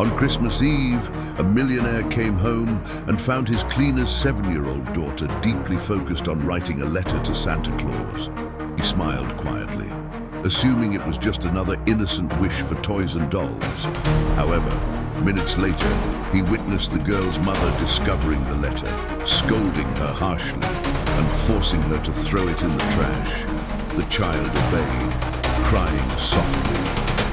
On Christmas Eve, a millionaire came home and found his cleaner's 7-year-old daughter deeply focused on writing a letter to Santa Claus. He smiled quietly, assuming it was just another innocent wish for toys and dolls. However, minutes later, he witnessed the girl's mother discovering the letter, scolding her harshly and forcing her to throw it in the trash. The child obeyed, crying softly,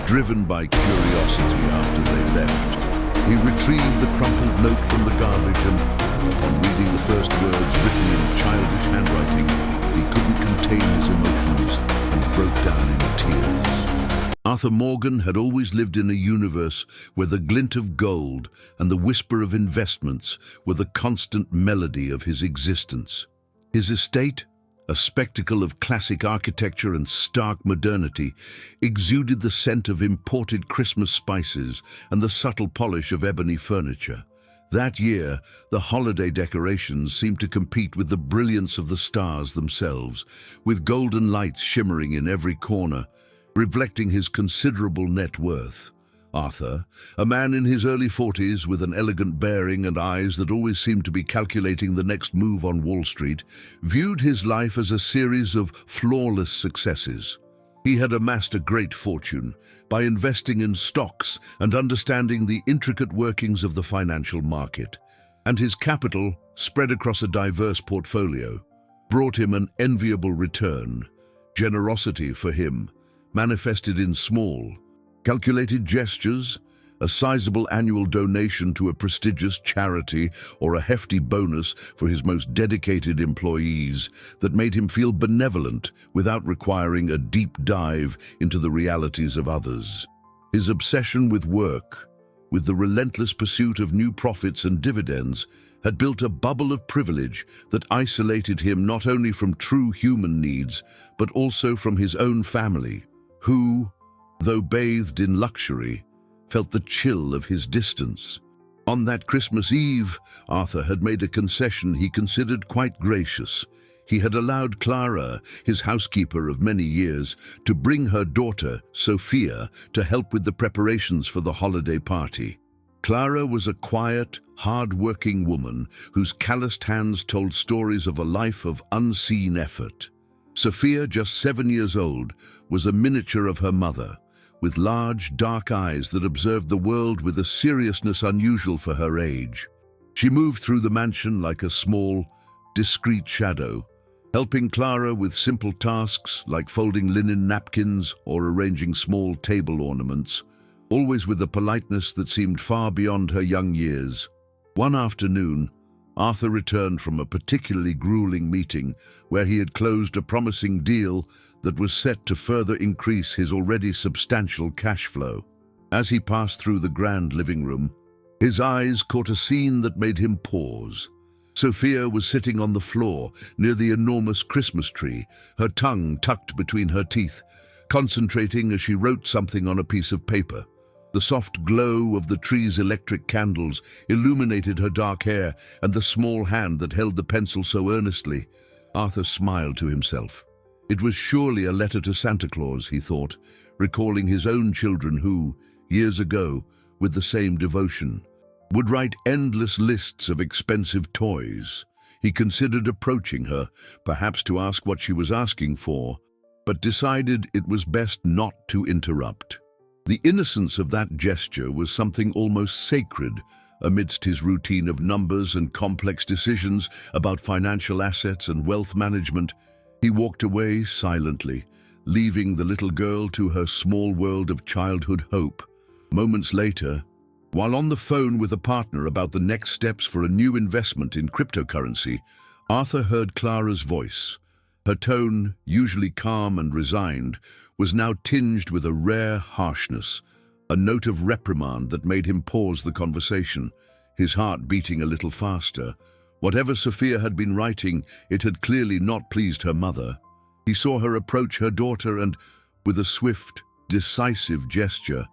driven by curiosity after they left. He retrieved the crumpled note from the garbage and, upon reading the first words written in childish handwriting, he couldn't contain his emotions and broke down in tears. Arthur Morgan had always lived in a universe where the glint of gold and the whisper of investments were the constant melody of his existence. His estate, a spectacle of classic architecture and stark modernity, exuded the scent of imported Christmas spices and the subtle polish of ebony furniture. That year, the holiday decorations seemed to compete with the brilliance of the stars themselves, with golden lights shimmering in every corner, reflecting his considerable net worth. Arthur, a man in his early 40s with an elegant bearing and eyes that always seemed to be calculating the next move on Wall Street, viewed his life as a series of flawless successes. He had amassed a great fortune by investing in stocks and understanding the intricate workings of the financial market, and his capital, spread across a diverse portfolio, brought him an enviable return. Generosity for him manifested in small, calculated gestures, a sizable annual donation to a prestigious charity, or a hefty bonus for his most dedicated employees that made him feel benevolent without requiring a deep dive into the realities of others. His obsession with work, with the relentless pursuit of new profits and dividends, had built a bubble of privilege that isolated him not only from true human needs, but also from his own family, who, though bathed in luxury, felt the chill of his distance. On that Christmas Eve, Arthur had made a concession he considered quite gracious. He had allowed Clara, his housekeeper of many years, to bring her daughter, Sophia, to help with the preparations for the holiday party. Clara was a quiet, hard-working woman whose calloused hands told stories of a life of unseen effort. Sophia, just 7 years old, was a miniature of her mother, with large, dark eyes that observed the world with a seriousness unusual for her age. She moved through the mansion like a small, discreet shadow, helping Clara with simple tasks like folding linen napkins or arranging small table ornaments, always with a politeness that seemed far beyond her young years. One afternoon, Arthur returned from a particularly grueling meeting where he had closed a promising deal that was set to further increase his already substantial cash flow. As he passed through the grand living room, his eyes caught a scene that made him pause. Sophia was sitting on the floor near the enormous Christmas tree, her tongue tucked between her teeth, concentrating as she wrote something on a piece of paper. The soft glow of the tree's electric candles illuminated her dark hair and the small hand that held the pencil so earnestly. Arthur smiled to himself. It was surely a letter to Santa Claus, he thought, recalling his own children who, years ago, with the same devotion, would write endless lists of expensive toys. He considered approaching her, perhaps to ask what she was asking for, but decided it was best not to interrupt. The innocence of that gesture was something almost sacred amidst his routine of numbers and complex decisions about financial assets and wealth management. He walked away silently, leaving the little girl to her small world of childhood hope. Moments later, while on the phone with a partner about the next steps for a new investment in cryptocurrency, Arthur heard Clara's voice. Her tone, usually calm and resigned, was now tinged with a rare harshness, a note of reprimand that made him pause the conversation, his heart beating a little faster. Whatever Sophia had been writing, it had clearly not pleased her mother. He saw her approach her daughter and, with a swift, decisive gesture,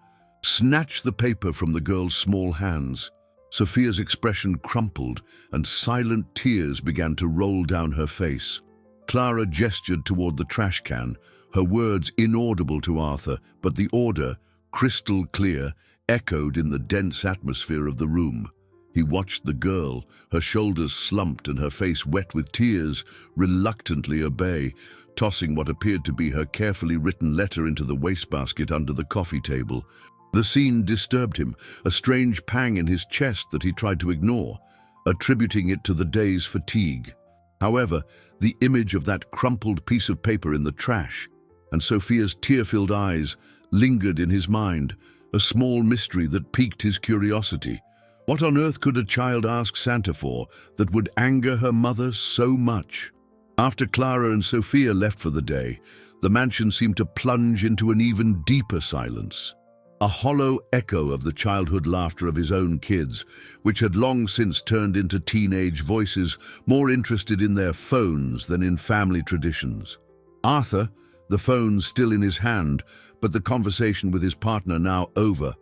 snatch the paper from the girl's small hands. Sophia's expression crumpled and silent tears began to roll down her face. Clara gestured toward the trash can, her words inaudible to Arthur, but the order, crystal clear, echoed in the dense atmosphere of the room. He watched the girl, her shoulders slumped and her face wet with tears, reluctantly obey, tossing what appeared to be her carefully written letter into the wastebasket under the coffee table. The scene disturbed him, a strange pang in his chest that he tried to ignore, attributing it to the day's fatigue. However, the image of that crumpled piece of paper in the trash and Sophia's tear-filled eyes lingered in his mind, a small mystery that piqued his curiosity. What on earth could a child ask Santa for that would anger her mother so much? After Clara and Sophia left for the day, the mansion seemed to plunge into an even deeper silence. A hollow echo of the childhood laughter of his own kids, which had long since turned into teenage voices more interested in their phones than in family traditions. Arthur, the phone still in his hand, but the conversation with his partner now over,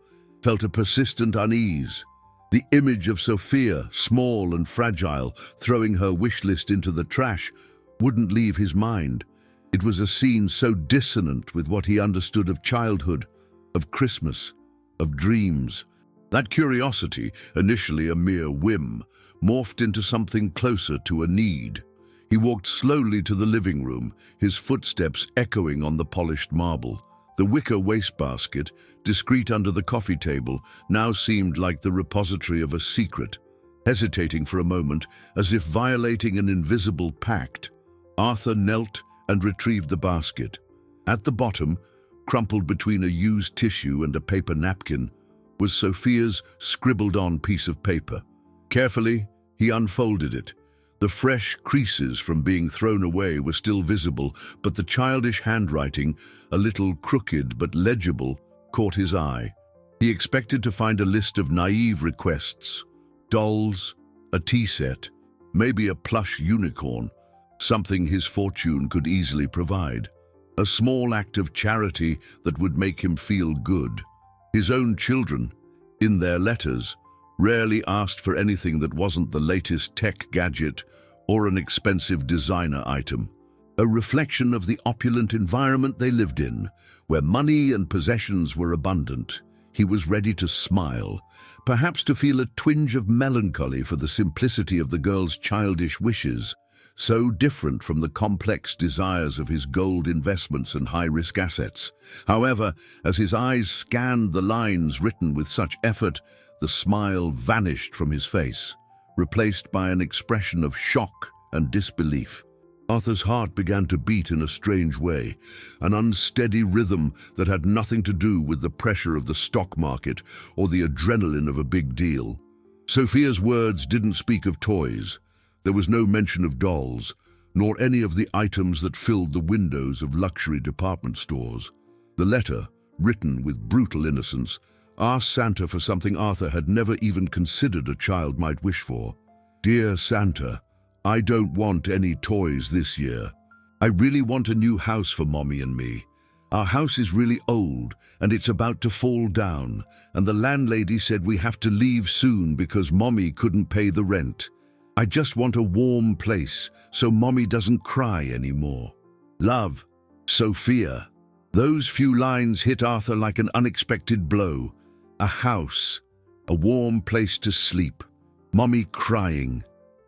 felt a persistent unease. The image of Sophia, small and fragile, throwing her wish list into the trash, wouldn't leave his mind. It was a scene so dissonant with what he understood of childhood, of Christmas, of dreams. That curiosity, initially a mere whim, morphed into something closer to a need. He walked slowly to the living room, his footsteps echoing on the polished marble. The wicker wastebasket, discreet under the coffee table, now seemed like the repository of a secret. Hesitating for a moment, as if violating an invisible pact, Arthur knelt and retrieved the basket. At the bottom, crumpled between a used tissue and a paper napkin, was Sophia's scribbled-on piece of paper. Carefully, he unfolded it. The fresh creases from being thrown away were still visible, but the childish handwriting, a little crooked but legible, caught his eye. He expected to find a list of naive requests: dolls, a tea set, maybe a plush unicorn, something his fortune could easily provide. A small act of charity that would make him feel good. His own children, in their letters, rarely asked for anything that wasn't the latest tech gadget or an expensive designer item. A reflection of the opulent environment they lived in, where money and possessions were abundant. He was ready to smile, perhaps to feel a twinge of melancholy for the simplicity of the girl's childish wishes, so different from the complex desires of his gold investments and high-risk assets. However, as his eyes scanned the lines written with such effort, the smile vanished from his face, replaced by an expression of shock and disbelief. Arthur's heart began to beat in a strange way, an unsteady rhythm that had nothing to do with the pressure of the stock market or the adrenaline of a big deal. Sophia's words didn't speak of toys. There was no mention of dolls, nor any of the items that filled the windows of luxury department stores. The letter, written with brutal innocence, asked Santa for something Arthur had never even considered a child might wish for. "Dear Santa, I don't want any toys this year. I really want a new house for Mommy and me. Our house is really old and it's about to fall down, and the landlady said we have to leave soon because Mommy couldn't pay the rent. I just want a warm place so Mommy doesn't cry anymore. Love, Sophia." Those few lines hit Arthur like an unexpected blow. A house, a warm place to sleep, Mommy crying.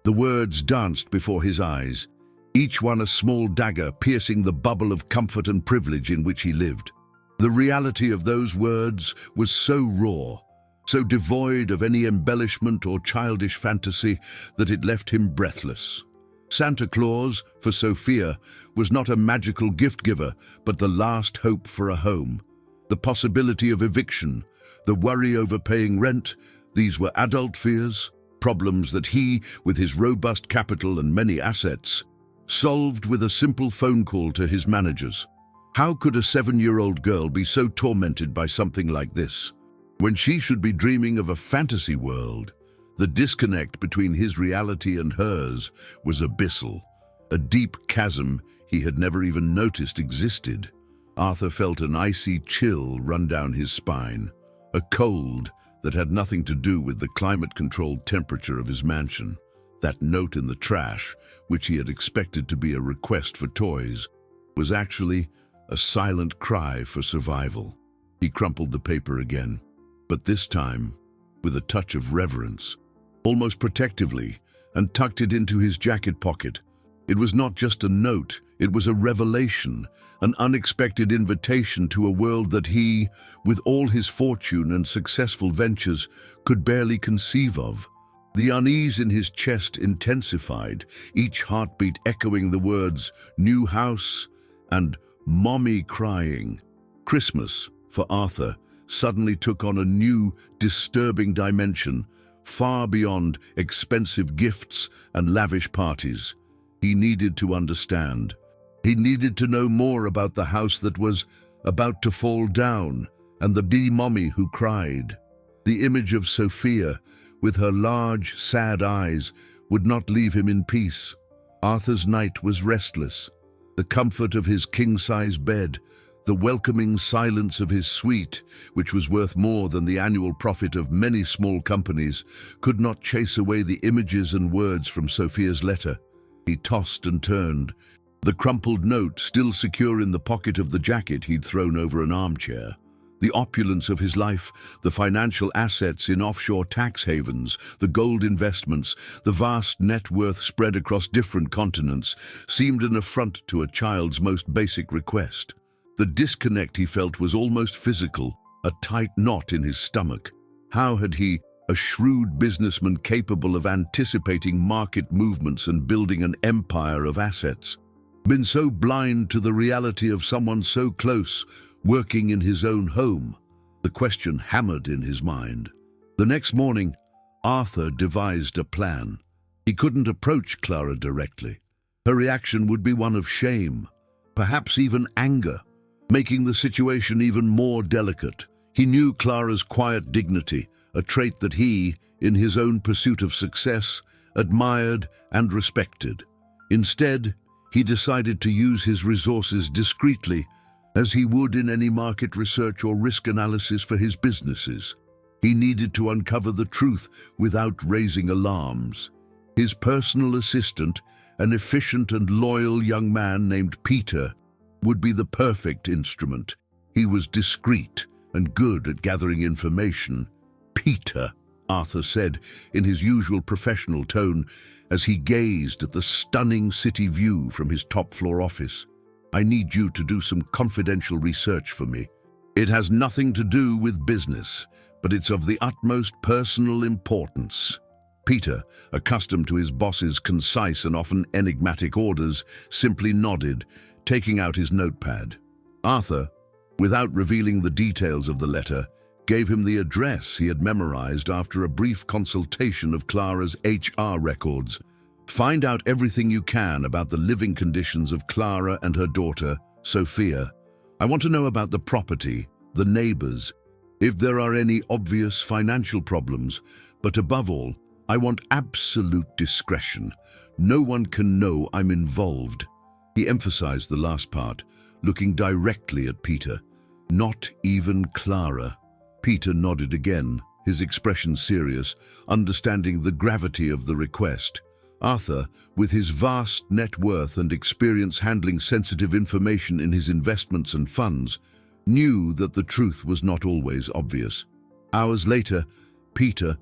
The words danced before his eyes, each one a small dagger piercing the bubble of comfort and privilege in which he lived. The reality of those words was so raw, so devoid of any embellishment or childish fantasy that it left him breathless. Santa Claus, for Sophia, was not a magical gift giver, but the last hope for a home. The possibility of eviction, the worry over paying rent, these were adult fears, problems that he, with his robust capital and many assets, solved with a simple phone call to his managers. How could a 7-year-old girl be so tormented by something like this, when she should be dreaming of a fantasy world? The disconnect between his reality and hers was abyssal, a deep chasm he had never even noticed existed. Arthur felt an icy chill run down his spine, a cold that had nothing to do with the climate-controlled temperature of his mansion. That note in the trash, which he had expected to be a request for toys, was actually a silent cry for survival. He crumpled the paper again, but this time with a touch of reverence, almost protectively, and tucked it into his jacket pocket. It was not just a note, it was a revelation, an unexpected invitation to a world that he, with all his fortune and successful ventures, could barely conceive of. The unease in his chest intensified, each heartbeat echoing the words "new house" and "mommy crying." Christmas, for Arthur, suddenly took on a new, disturbing dimension, far beyond expensive gifts and lavish parties. He needed to understand. He needed to know more about the house that was about to fall down and the mommy who cried. The image of Sophia, with her large, sad eyes, would not leave him in peace. Arthur's night was restless. The comfort of his king-size bed, the welcoming silence of his suite, which was worth more than the annual profit of many small companies, could not chase away the images and words from Sophia's letter. He tossed and turned, the crumpled note still secure in the pocket of the jacket he'd thrown over an armchair. The opulence of his life, the financial assets in offshore tax havens, the gold investments, the vast net worth spread across different continents, seemed an affront to a child's most basic request. The disconnect he felt was almost physical, a tight knot in his stomach. How had he, a shrewd businessman capable of anticipating market movements and building an empire of assets, been so blind to the reality of someone so close, working in his own home? The question hammered in his mind. The next morning, Arthur devised a plan. He couldn't approach Clara directly. Her reaction would be one of shame, perhaps even anger, making the situation even more delicate. He knew Clara's quiet dignity, a trait that he, in his own pursuit of success, admired and respected. Instead, he decided to use his resources discreetly, as he would in any market research or risk analysis for his businesses. He needed to uncover the truth without raising alarms. His personal assistant, an efficient and loyal young man named Peter, would be the perfect instrument. He was discreet and good at gathering information. "Peter," Arthur said in his usual professional tone as he gazed at the stunning city view from his top-floor office, "I need you to do some confidential research for me. It has nothing to do with business, but it's of the utmost personal importance." Peter, accustomed to his boss's concise and often enigmatic orders, simply nodded, taking out his notepad. Arthur, without revealing the details of the letter, gave him the address he had memorized after a brief consultation of Clara's HR records. "Find out everything you can about the living conditions of Clara and her daughter, Sophia. I want to know about the property, the neighbors, if there are any obvious financial problems, but above all, I want absolute discretion. No one can know I'm involved." He emphasized the last part, looking directly at Peter. "Not even Clara." Peter nodded again, his expression serious, understanding the gravity of the request. Arthur, with his vast net worth and experience handling sensitive information in his investments and funds, knew that the truth was not always obvious. Hours later, Peter,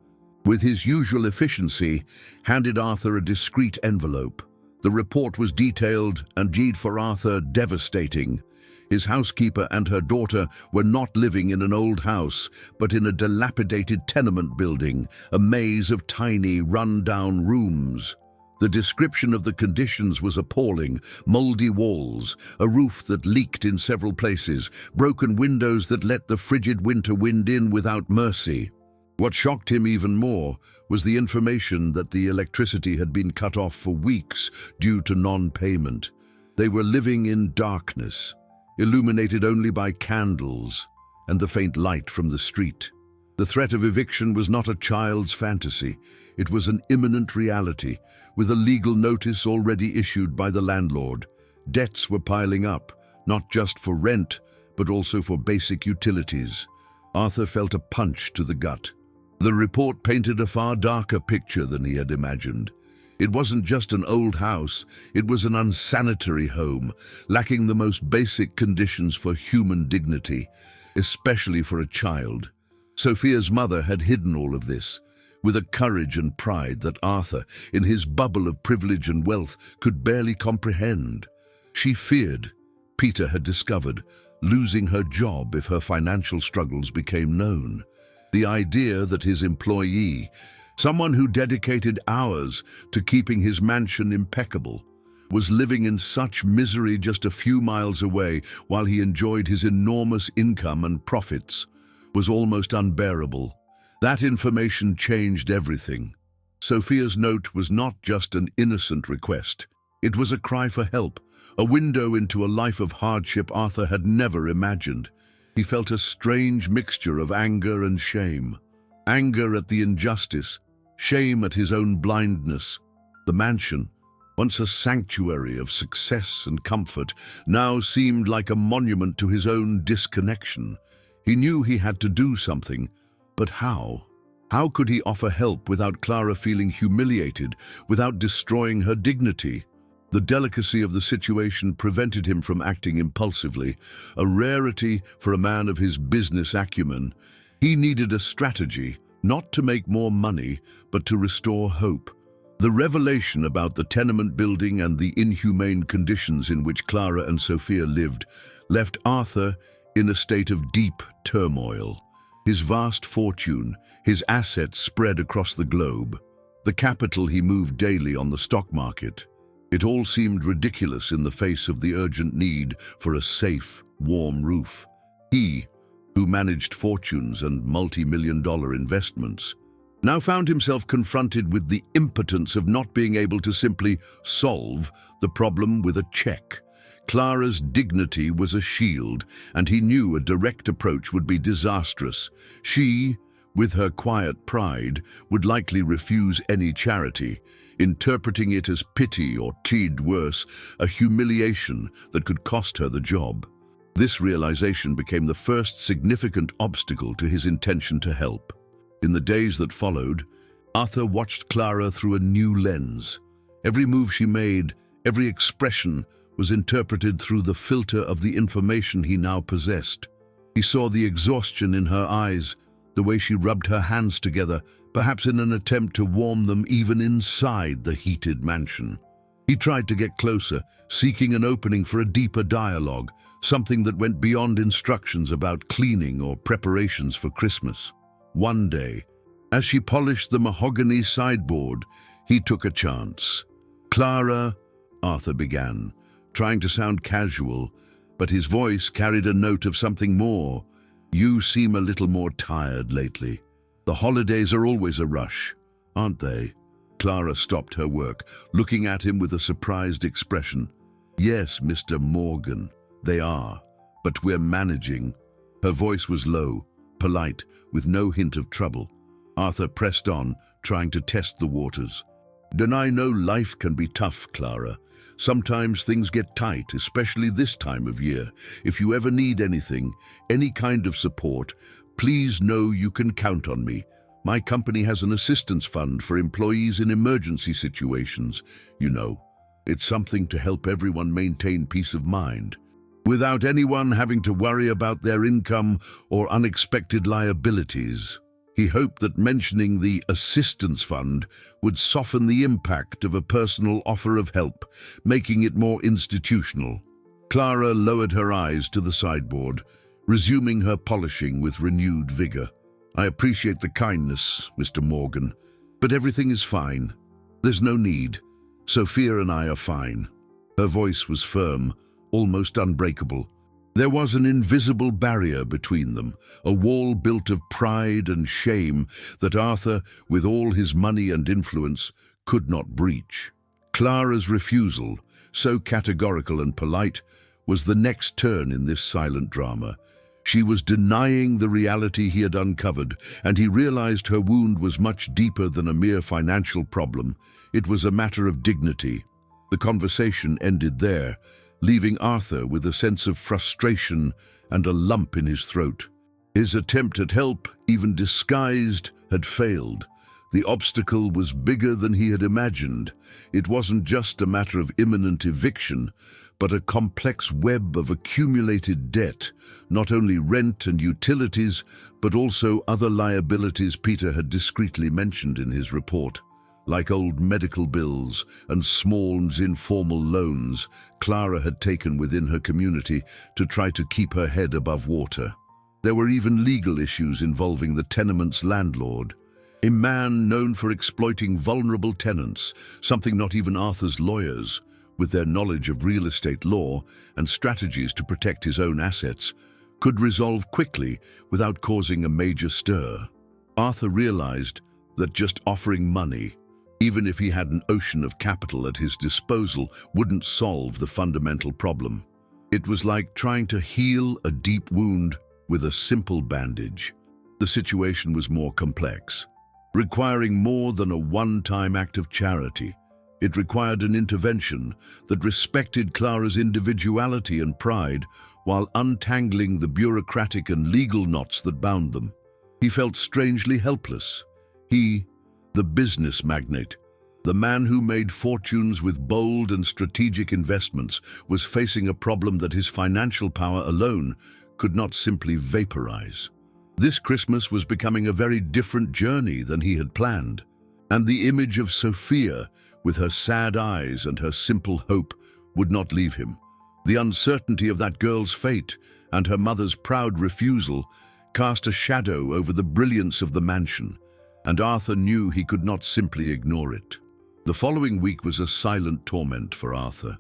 with his usual efficiency, handed Arthur a discreet envelope. The report was detailed and, indeed for Arthur, devastating. His housekeeper and her daughter were not living in an old house, but in a dilapidated tenement building, a maze of tiny, run-down rooms. The description of the conditions was appalling: moldy walls, a roof that leaked in several places, broken windows that let the frigid winter wind in without mercy. What shocked him even more was the information that the electricity had been cut off for weeks due to non-payment. They were living in darkness, illuminated only by candles and the faint light from the street. The threat of eviction was not a child's fantasy. It was an imminent reality, with a legal notice already issued by the landlord. Debts were piling up, not just for rent, but also for basic utilities. Arthur felt a punch to the gut. The report painted a far darker picture than he had imagined. It wasn't just an old house, it was an unsanitary home, lacking the most basic conditions for human dignity, especially for a child. Sophia's mother had hidden all of this, with a courage and pride that Arthur, in his bubble of privilege and wealth, could barely comprehend. She feared, Peter had discovered, losing her job if her financial struggles became known. The idea that his employee, someone who dedicated hours to keeping his mansion impeccable, was living in such misery just a few miles away while he enjoyed his enormous income and profits, was almost unbearable. That information changed everything. Sophia's note was not just an innocent request. It was a cry for help, a window into a life of hardship Arthur had never imagined. He felt a strange mixture of anger and shame. Anger at the injustice, shame at his own blindness. The mansion, once a sanctuary of success and comfort, now seemed like a monument to his own disconnection. He knew he had to do something, but how? How could he offer help without Clara feeling humiliated, without destroying her dignity? The delicacy of the situation prevented him from acting impulsively, a rarity for a man of his business acumen. He needed a strategy, not to make more money, but to restore hope. The revelation about the tenement building and the inhumane conditions in which Clara and Sophia lived left Arthur in a state of deep turmoil. His vast fortune, his assets spread across the globe, the capital he moved daily on the stock market. It all seemed ridiculous in the face of the urgent need for a safe, warm roof. He, who managed fortunes and multi-million-dollar investments, now found himself confronted with the impotence of not being able to simply solve the problem with a check. Clara's dignity was a shield, and he knew a direct approach would be disastrous. She, with her quiet pride, would likely refuse any charity, interpreting it as pity or, worse, a humiliation that could cost her the job. This realization became the first significant obstacle to his intention to help. In the days that followed, Arthur watched Clara through a new lens. Every move she made, every expression, was interpreted through the filter of the information he now possessed. He saw the exhaustion in her eyes, the way she rubbed her hands together, perhaps in an attempt to warm them even inside the heated mansion. He tried to get closer, seeking an opening for a deeper dialogue, something that went beyond instructions about cleaning or preparations for Christmas. One day, as she polished the mahogany sideboard, he took a chance. "Clara," Arthur began, trying to sound casual, but his voice carried a note of something more. "You seem a little more tired lately. The holidays are always a rush, aren't they?" Clara stopped her work, looking at him with a surprised expression. "Yes, Mr. Morgan, they are, but we're managing." Her voice was low, polite, with no hint of trouble. Arthur pressed on, trying to test the waters. "Don't I know life can be tough, Clara? Sometimes things get tight, especially this time of year. If you ever need anything, any kind of support, please know you can count on me. My company has an assistance fund for employees in emergency situations. You know, it's something to help everyone maintain peace of mind, without anyone having to worry about their income or unexpected liabilities." He hoped that mentioning the assistance fund would soften the impact of a personal offer of help, making it more institutional. Clara lowered her eyes to the sideboard, resuming her polishing with renewed vigor. "I appreciate the kindness, Mr. Morgan, but everything is fine. There's no need. Sophia and I are fine." Her voice was firm, almost unbreakable. There was an invisible barrier between them, a wall built of pride and shame that Arthur, with all his money and influence, could not breach. Clara's refusal, so categorical and polite, was the next turn in this silent drama. She was denying the reality he had uncovered, and he realized her wound was much deeper than a mere financial problem. It was a matter of dignity. The conversation ended there, leaving Arthur with a sense of frustration and a lump in his throat. His attempt at help, even disguised, had failed. The obstacle was bigger than he had imagined. It wasn't just a matter of imminent eviction, but a complex web of accumulated debt, not only rent and utilities, but also other liabilities Peter had discreetly mentioned in his report. Like old medical bills and small and informal loans Clara had taken within her community to try to keep her head above water. There were even legal issues involving the tenement's landlord, a man known for exploiting vulnerable tenants, something not even Arthur's lawyers, with their knowledge of real estate law and strategies to protect his own assets, could resolve quickly without causing a major stir. Arthur realized that just offering money, even if he had an ocean of capital at his disposal, wouldn't solve the fundamental problem. It was like trying to heal a deep wound with a simple bandage. The situation was more complex, requiring more than a one-time act of charity. It required an intervention that respected Clara's individuality and pride while untangling the bureaucratic and legal knots that bound them. He felt strangely helpless. He, the business magnate, the man who made fortunes with bold and strategic investments, was facing a problem that his financial power alone could not simply vaporize. This Christmas was becoming a very different journey than he had planned, and the image of Sophia, with her sad eyes and her simple hope, would not leave him. The uncertainty of that girl's fate and her mother's proud refusal cast a shadow over the brilliance of the mansion, and Arthur knew he could not simply ignore it. The following week was a silent torment for Arthur.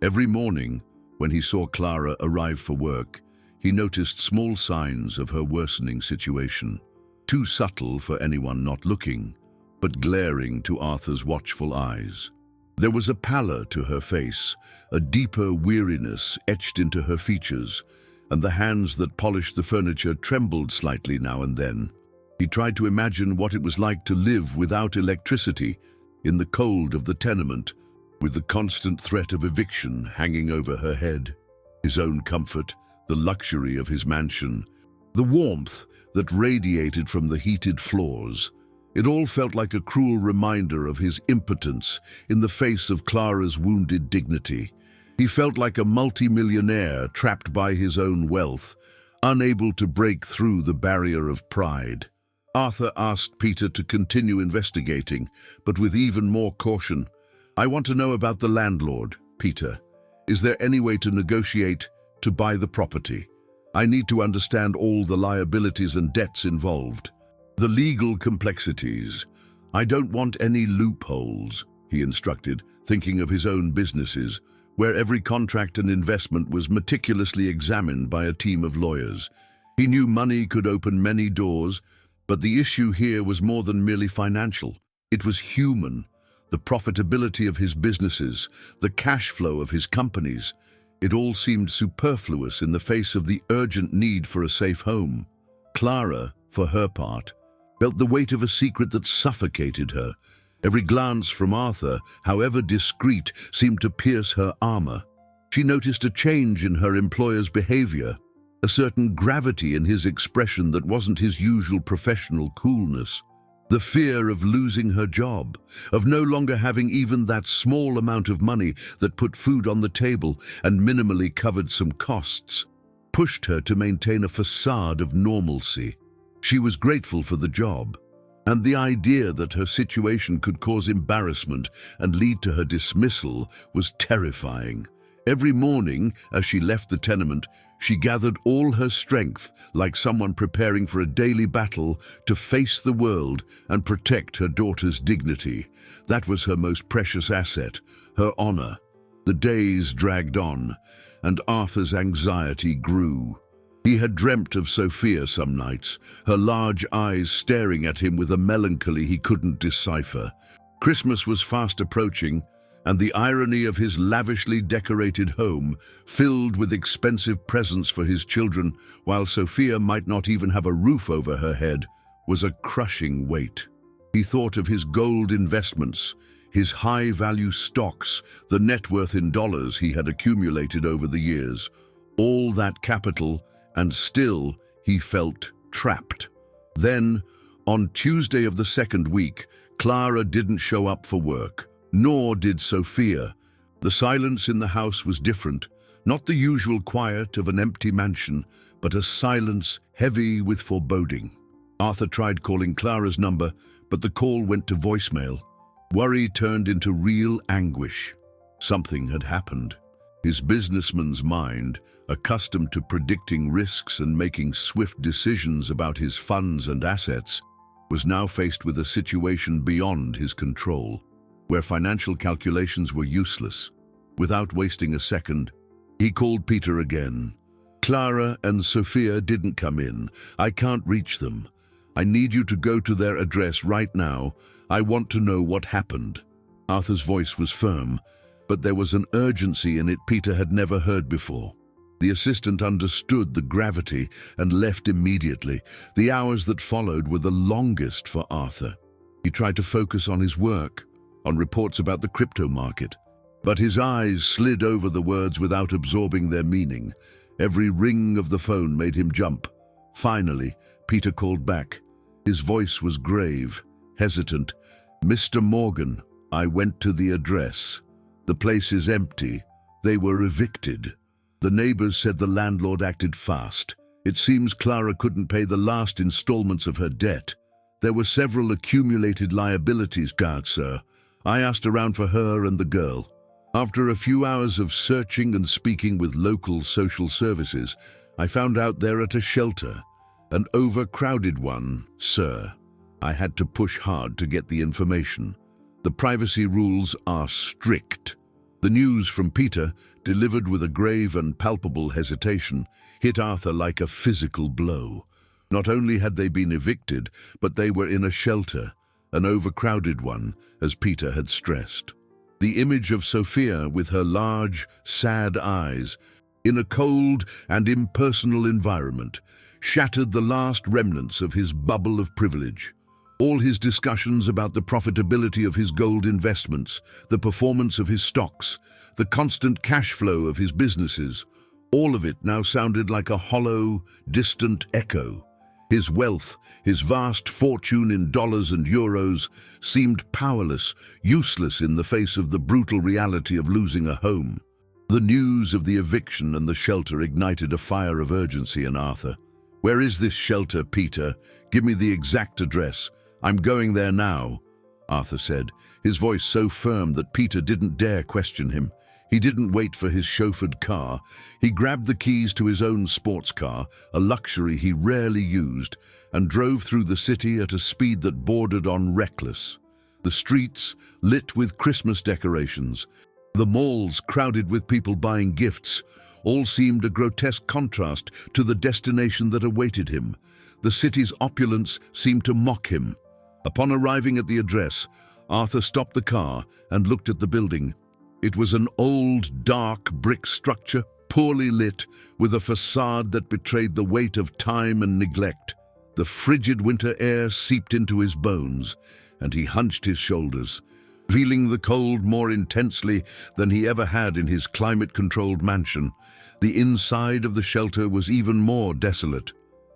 Every morning, when he saw Clara arrive for work, he noticed small signs of her worsening situation, too subtle for anyone not looking, but glaring to Arthur's watchful eyes. There was a pallor to her face, a deeper weariness etched into her features, and the hands that polished the furniture trembled slightly now and then. He tried to imagine what it was like to live without electricity, in the cold of the tenement, with the constant threat of eviction hanging over her head. His own comfort, the luxury of his mansion, the warmth that radiated from the heated floors. It all felt like a cruel reminder of his impotence in the face of Clara's wounded dignity. He felt like a multimillionaire trapped by his own wealth, unable to break through the barrier of pride. Arthur asked Peter to continue investigating, but with even more caution. "I want to know about the landlord, Peter. Is there any way to negotiate to buy the property? I need to understand all the liabilities and debts involved. The legal complexities. I don't want any loopholes," he instructed, thinking of his own businesses, where every contract and investment was meticulously examined by a team of lawyers. He knew money could open many doors, but the issue here was more than merely financial. It was human. The profitability of his businesses, the cash flow of his companies. It all seemed superfluous in the face of the urgent need for a safe home. Clara, for her part, felt the weight of a secret that suffocated her. Every glance from Arthur, however discreet, seemed to pierce her armor. She noticed a change in her employer's behavior, a certain gravity in his expression that wasn't his usual professional coolness. The fear of losing her job, of no longer having even that small amount of money that put food on the table and minimally covered some costs, pushed her to maintain a facade of normalcy. She was grateful for the job, and the idea that her situation could cause embarrassment and lead to her dismissal was terrifying. Every morning, as she left the tenement, she gathered all her strength, like someone preparing for a daily battle, to face the world and protect her daughter's dignity. That was her most precious asset, her honor. The days dragged on, and Arthur's anxiety grew. He had dreamt of Sophia some nights, her large eyes staring at him with a melancholy he couldn't decipher. Christmas was fast approaching, and the irony of his lavishly decorated home, filled with expensive presents for his children, while Sophia might not even have a roof over her head, was a crushing weight. He thought of his gold investments, his high-value stocks, the net worth in dollars he had accumulated over the years. All that capital, and still he felt trapped. Then, On Tuesday of the second week, Clara didn't show up for work, nor did Sophia. The silence in the house was different, not the usual quiet of an empty mansion, but a silence heavy with foreboding. Arthur tried calling Clara's number, but the call went to voicemail. Worry turned into real anguish. Something had happened. His businessman's mind, accustomed to predicting risks and making swift decisions about his funds and assets, was now faced with a situation beyond his control, where financial calculations were useless. Without wasting a second, he called Peter again. "Clara and Sophia didn't come in. I can't reach them. I need you to go to their address right now. I want to know what happened." Arthur's voice was firm, but there was an urgency in it Peter had never heard before. The assistant understood the gravity and left immediately. The hours that followed were the longest for Arthur. He tried to focus on his work, on reports about the crypto market, but his eyes slid over the words without absorbing their meaning. Every ring of the phone made him jump. Finally, Peter called back. His voice was grave, hesitant. "Mr. Morgan, I went to the address. The place is empty. They were evicted. The neighbors said the landlord acted fast. It seems Clara couldn't pay the last installments of her debt. There were several accumulated liabilities, sir. I asked around for her and the girl. After a few hours of searching and speaking with local social services, I found out they're at a shelter, an overcrowded one, sir. I had to push hard to get the information. The privacy rules are strict." The news from Peter, delivered with a grave and palpable hesitation, hit Arthur like a physical blow. Not only had they been evicted, but they were in a shelter, an overcrowded one, as Peter had stressed. The image of Sophia with her large, sad eyes, in a cold and impersonal environment, shattered the last remnants of his bubble of privilege. All his discussions about the profitability of his gold investments, the performance of his stocks, the constant cash flow of his businesses, all of it now sounded like a hollow, distant echo. His wealth, his vast fortune in dollars and euros, seemed powerless, useless in the face of the brutal reality of losing a home. The news of the eviction and the shelter ignited a fire of urgency in Arthur. "Where is this shelter, Peter? Give me the exact address. I'm going there now," Arthur said, his voice so firm that Peter didn't dare question him. He didn't wait for his chauffeured car. He grabbed the keys to his own sports car, a luxury he rarely used, and drove through the city at a speed that bordered on reckless. The streets lit with Christmas decorations, the malls crowded with people buying gifts, all seemed a grotesque contrast to the destination that awaited him. The city's opulence seemed to mock him. Upon arriving at the address, Arthur stopped the car and looked at the building. It was an old, dark brick structure, poorly lit, with a facade that betrayed the weight of time and neglect. The frigid winter air seeped into his bones, and he hunched his shoulders, feeling the cold more intensely than he ever had in his climate-controlled mansion. The inside of the shelter was even more desolate.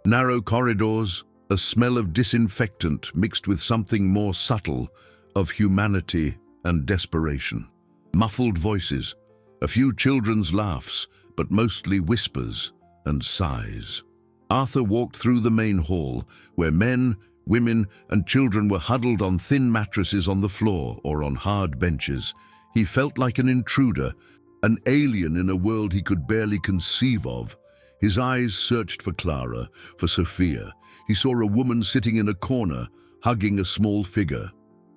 Narrow corridors, a smell of disinfectant mixed with something more subtle, of humanity and desperation. Muffled voices, a few children's laughs, but mostly whispers and sighs. Arthur walked through the main hall, where men, women, and children were huddled on thin mattresses on the floor or on hard benches. He felt like an intruder, an alien in a world he could barely conceive of. His eyes searched for Clara, for Sophia. He saw a woman sitting in a corner, hugging a small figure.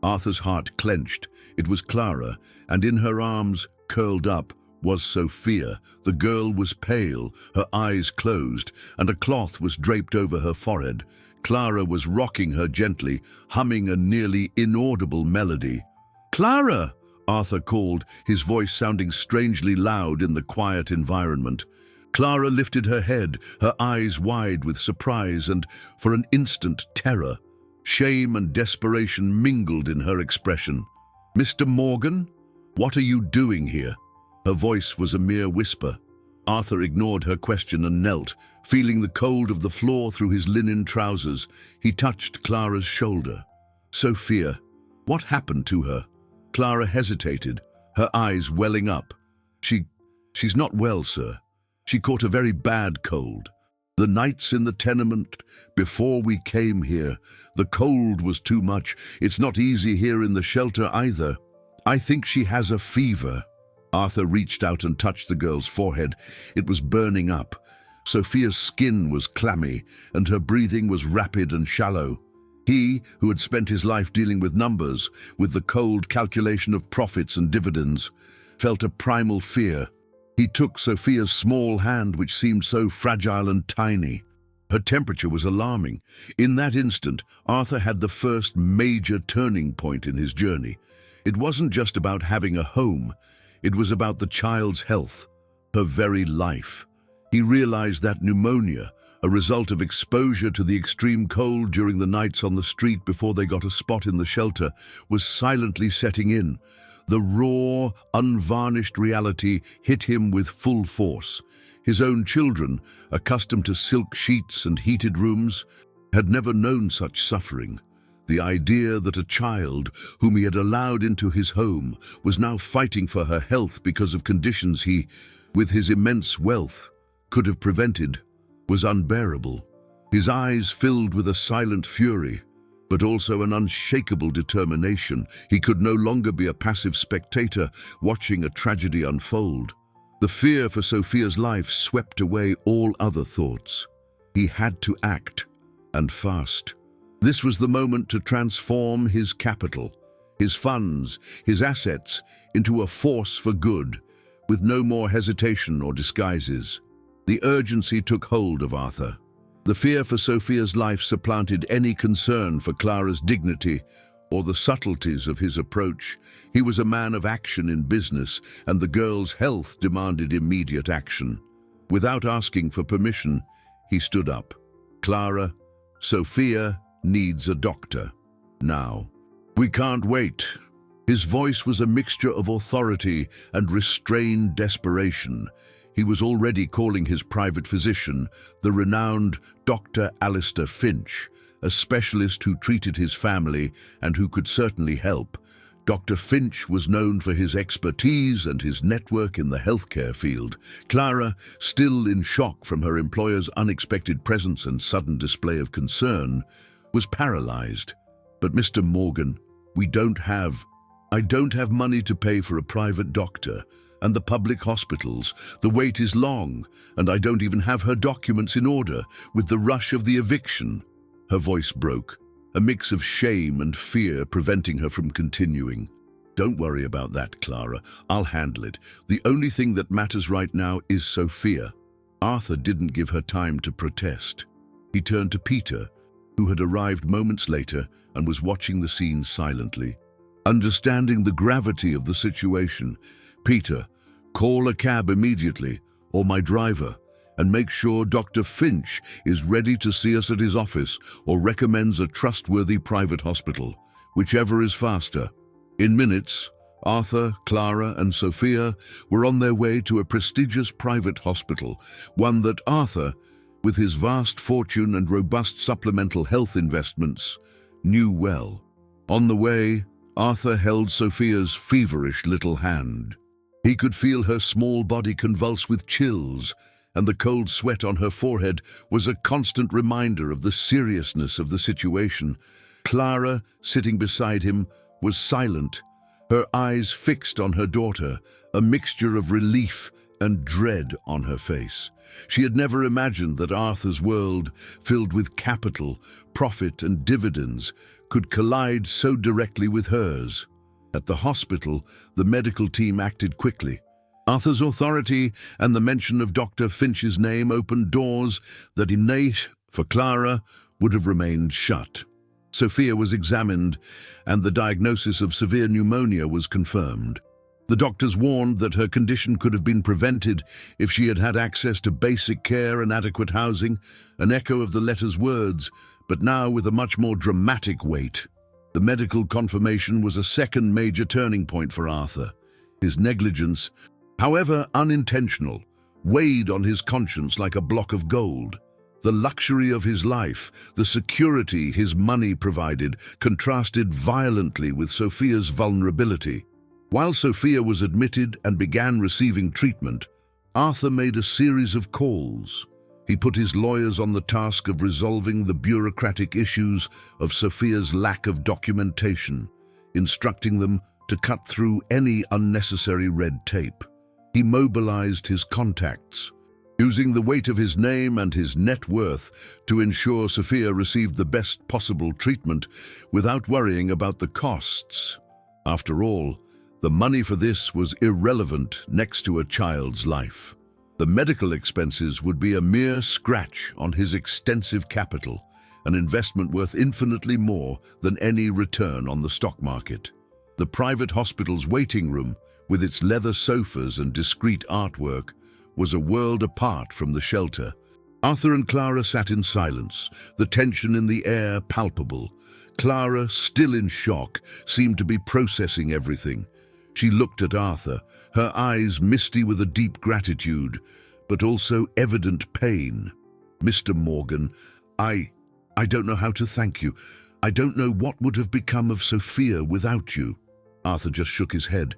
Arthur's heart clenched. It was Clara, and in her arms, curled up, was Sophia. The girl was pale, her eyes closed, and a cloth was draped over her forehead. Clara was rocking her gently, humming a nearly inaudible melody. "Clara!" Arthur called, his voice sounding strangely loud in the quiet environment. Clara lifted her head, her eyes wide with surprise and, for an instant, terror. Shame and desperation mingled in her expression. "Mr. Morgan, what are you doing here?" Her voice was a mere whisper. Arthur ignored her question and knelt, feeling the cold of the floor through his linen trousers. He touched Clara's shoulder. "Sophia, what happened to her?" Clara hesitated, her eyes welling up. She's not well, sir. She caught a very bad cold. The nights in the tenement before we came here, the cold was too much. It's not easy here in the shelter either. I think she has a fever." Arthur reached out and touched the girl's forehead. It was burning up. Sophia's skin was clammy, and her breathing was rapid and shallow. He, who had spent his life dealing with numbers, with the cold calculation of profits and dividends, felt a primal fear. He took Sophia's small hand, which seemed so fragile and tiny. Her temperature was alarming. In that instant, Arthur had the first major turning point in his journey. It wasn't just about having a home. It was about the child's health, her very life. He realized that pneumonia, a result of exposure to the extreme cold during the nights on the street before they got a spot in the shelter, was silently setting in. The raw, unvarnished reality hit him with full force. His own children, accustomed to silk sheets and heated rooms, had never known such suffering. The idea that a child, whom he had allowed into his home, was now fighting for her health because of conditions he, with his immense wealth, could have prevented, was unbearable. His eyes filled with a silent fury, but also an unshakable determination. He could no longer be a passive spectator watching a tragedy unfold. The fear for Sophia's life swept away all other thoughts. He had to act, and fast. This was the moment to transform his capital, his funds, his assets, into a force for good, with no more hesitation or disguises. The urgency took hold of Arthur. The fear for Sophia's life supplanted any concern for Clara's dignity or the subtleties of his approach. He was a man of action in business, and the girl's health demanded immediate action. Without asking for permission, he stood up. "Clara, Sophia needs a doctor. Now. We can't wait." His voice was a mixture of authority and restrained desperation. He was already calling his private physician, the renowned Dr. Alistair Finch, a specialist who treated his family and who could certainly help. Dr. Finch was known for his expertise and his network in the healthcare field. Clara, still in shock from her employer's unexpected presence and sudden display of concern, was paralyzed. "But Mr. Morgan, I don't have money to pay for a private doctor, and the public hospitals. The wait is long, and I don't even have her documents in order with the rush of the eviction." Her voice broke, a mix of shame and fear preventing her from continuing. "Don't worry about that, Clara. I'll handle it. The only thing that matters right now is Sophia." Arthur didn't give her time to protest. He turned to Peter, who had arrived moments later and was watching the scene silently. Understanding the gravity of the situation, "Peter, call a cab immediately, or my driver, and make sure Dr. Finch is ready to see us at his office or recommends a trustworthy private hospital, whichever is faster." In minutes, Arthur, Clara, and Sophia were on their way to a prestigious private hospital, one that Arthur, with his vast fortune and robust supplemental health investments, knew well. On the way, Arthur held Sophia's feverish little hand. He could feel her small body convulse with chills, and the cold sweat on her forehead was a constant reminder of the seriousness of the situation. Clara, sitting beside him, was silent, her eyes fixed on her daughter, a mixture of relief and dread on her face. She had never imagined that Arthur's world, filled with capital, profit, and dividends, could collide so directly with hers. At the hospital, the medical team acted quickly. Arthur's authority and the mention of Dr. Finch's name opened doors that innate, for Clara, would have remained shut. Sophia was examined, and the diagnosis of severe pneumonia was confirmed. The doctors warned that her condition could have been prevented if she had had access to basic care and adequate housing, an echo of the letter's words, but now with a much more dramatic weight. The medical confirmation was a second major turning point for Arthur. His negligence, however unintentional, weighed on his conscience like a block of gold. The luxury of his life, the security his money provided, contrasted violently with Sophia's vulnerability. While Sophia was admitted and began receiving treatment, Arthur made a series of calls. He put his lawyers on the task of resolving the bureaucratic issues of Sophia's lack of documentation, instructing them to cut through any unnecessary red tape. He mobilized his contacts, using the weight of his name and his net worth to ensure Sophia received the best possible treatment without worrying about the costs. After all, the money for this was irrelevant next to a child's life. The medical expenses would be a mere scratch on his extensive capital, an investment worth infinitely more than any return on the stock market. The private hospital's waiting room, with its leather sofas and discreet artwork, was a world apart from the shelter. Arthur and Clara sat in silence, the tension in the air palpable. Clara, still in shock, seemed to be processing everything. She looked at Arthur, her eyes misty with a deep gratitude, but also evident pain. "Mr. Morgan, I don't know how to thank you. I don't know what would have become of Sophia without you." Arthur just shook his head.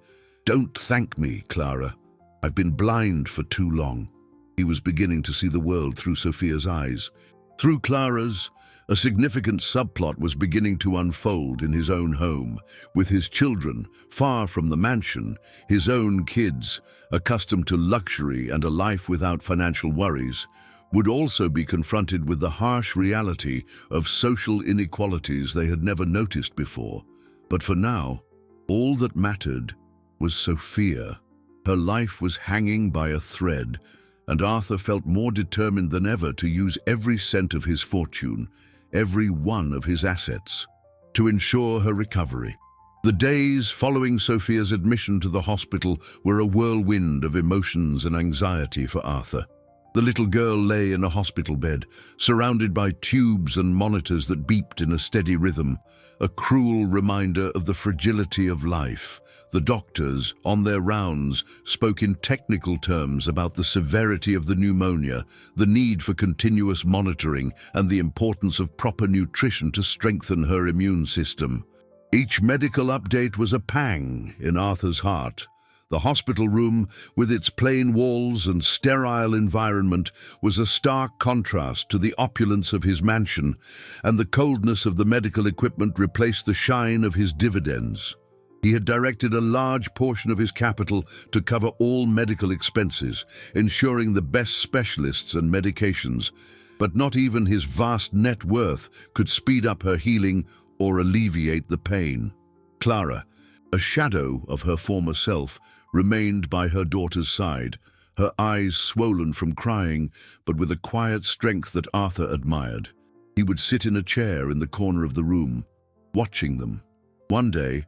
"Don't thank me, Clara. I've been blind for too long." He was beginning to see the world through Sophia's eyes. Through Clara's, a significant subplot was beginning to unfold in his own home, with his children, far from the mansion, his own kids, accustomed to luxury and a life without financial worries, would also be confronted with the harsh reality of social inequalities they had never noticed before. But for now, all that mattered was Sophia. Her life was hanging by a thread, and Arthur felt more determined than ever to use every cent of his fortune, every one of his assets, to ensure her recovery. The days following Sophia's admission to the hospital were a whirlwind of emotions and anxiety for Arthur. The little girl lay in a hospital bed, surrounded by tubes and monitors that beeped in a steady rhythm, a cruel reminder of the fragility of life. The doctors, on their rounds, spoke in technical terms about the severity of the pneumonia, the need for continuous monitoring, and the importance of proper nutrition to strengthen her immune system. Each medical update was a pang in Arthur's heart. The hospital room, with its plain walls and sterile environment, was a stark contrast to the opulence of his mansion, and the coldness of the medical equipment replaced the shine of his dividends. He had directed a large portion of his capital to cover all medical expenses, ensuring the best specialists and medications, but not even his vast net worth could speed up her healing or alleviate the pain. Clara, a shadow of her former self, remained by her daughter's side, her eyes swollen from crying, but with a quiet strength that Arthur admired. He would sit in a chair in the corner of the room, watching them. One day,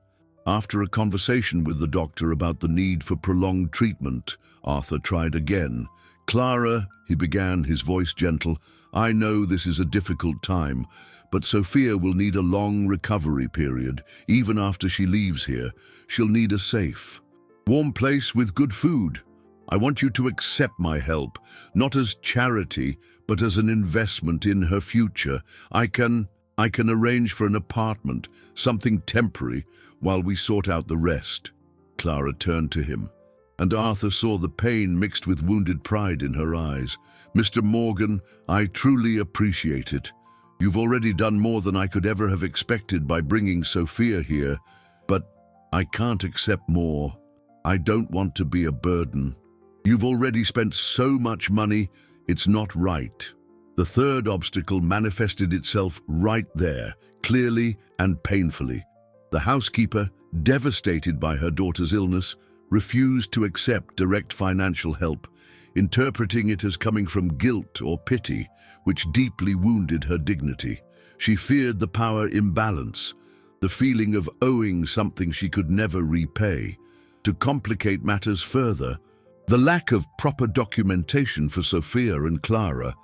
after a conversation with the doctor about the need for prolonged treatment, Arthur tried again. "Clara," he began, his voice gentle, "I know this is a difficult time, but Sophia will need a long recovery period. Even after she leaves here, she'll need a safe, warm place with good food. I want you to accept my help, not as charity, but as an investment in her future. I can arrange for an apartment, something temporary, while we sort out the rest." Clara turned to him, and Arthur saw the pain mixed with wounded pride in her eyes. "Mr. Morgan, I truly appreciate it. You've already done more than I could ever have expected by bringing Sophia here, but I can't accept more. I don't want to be a burden. You've already spent so much money, it's not right." The third obstacle manifested itself right there, clearly and painfully. The housekeeper, devastated by her daughter's illness, refused to accept direct financial help, interpreting it as coming from guilt or pity, which deeply wounded her dignity. She feared the power imbalance, the feeling of owing something she could never repay. To complicate matters further, the lack of proper documentation for Sophia and Clara,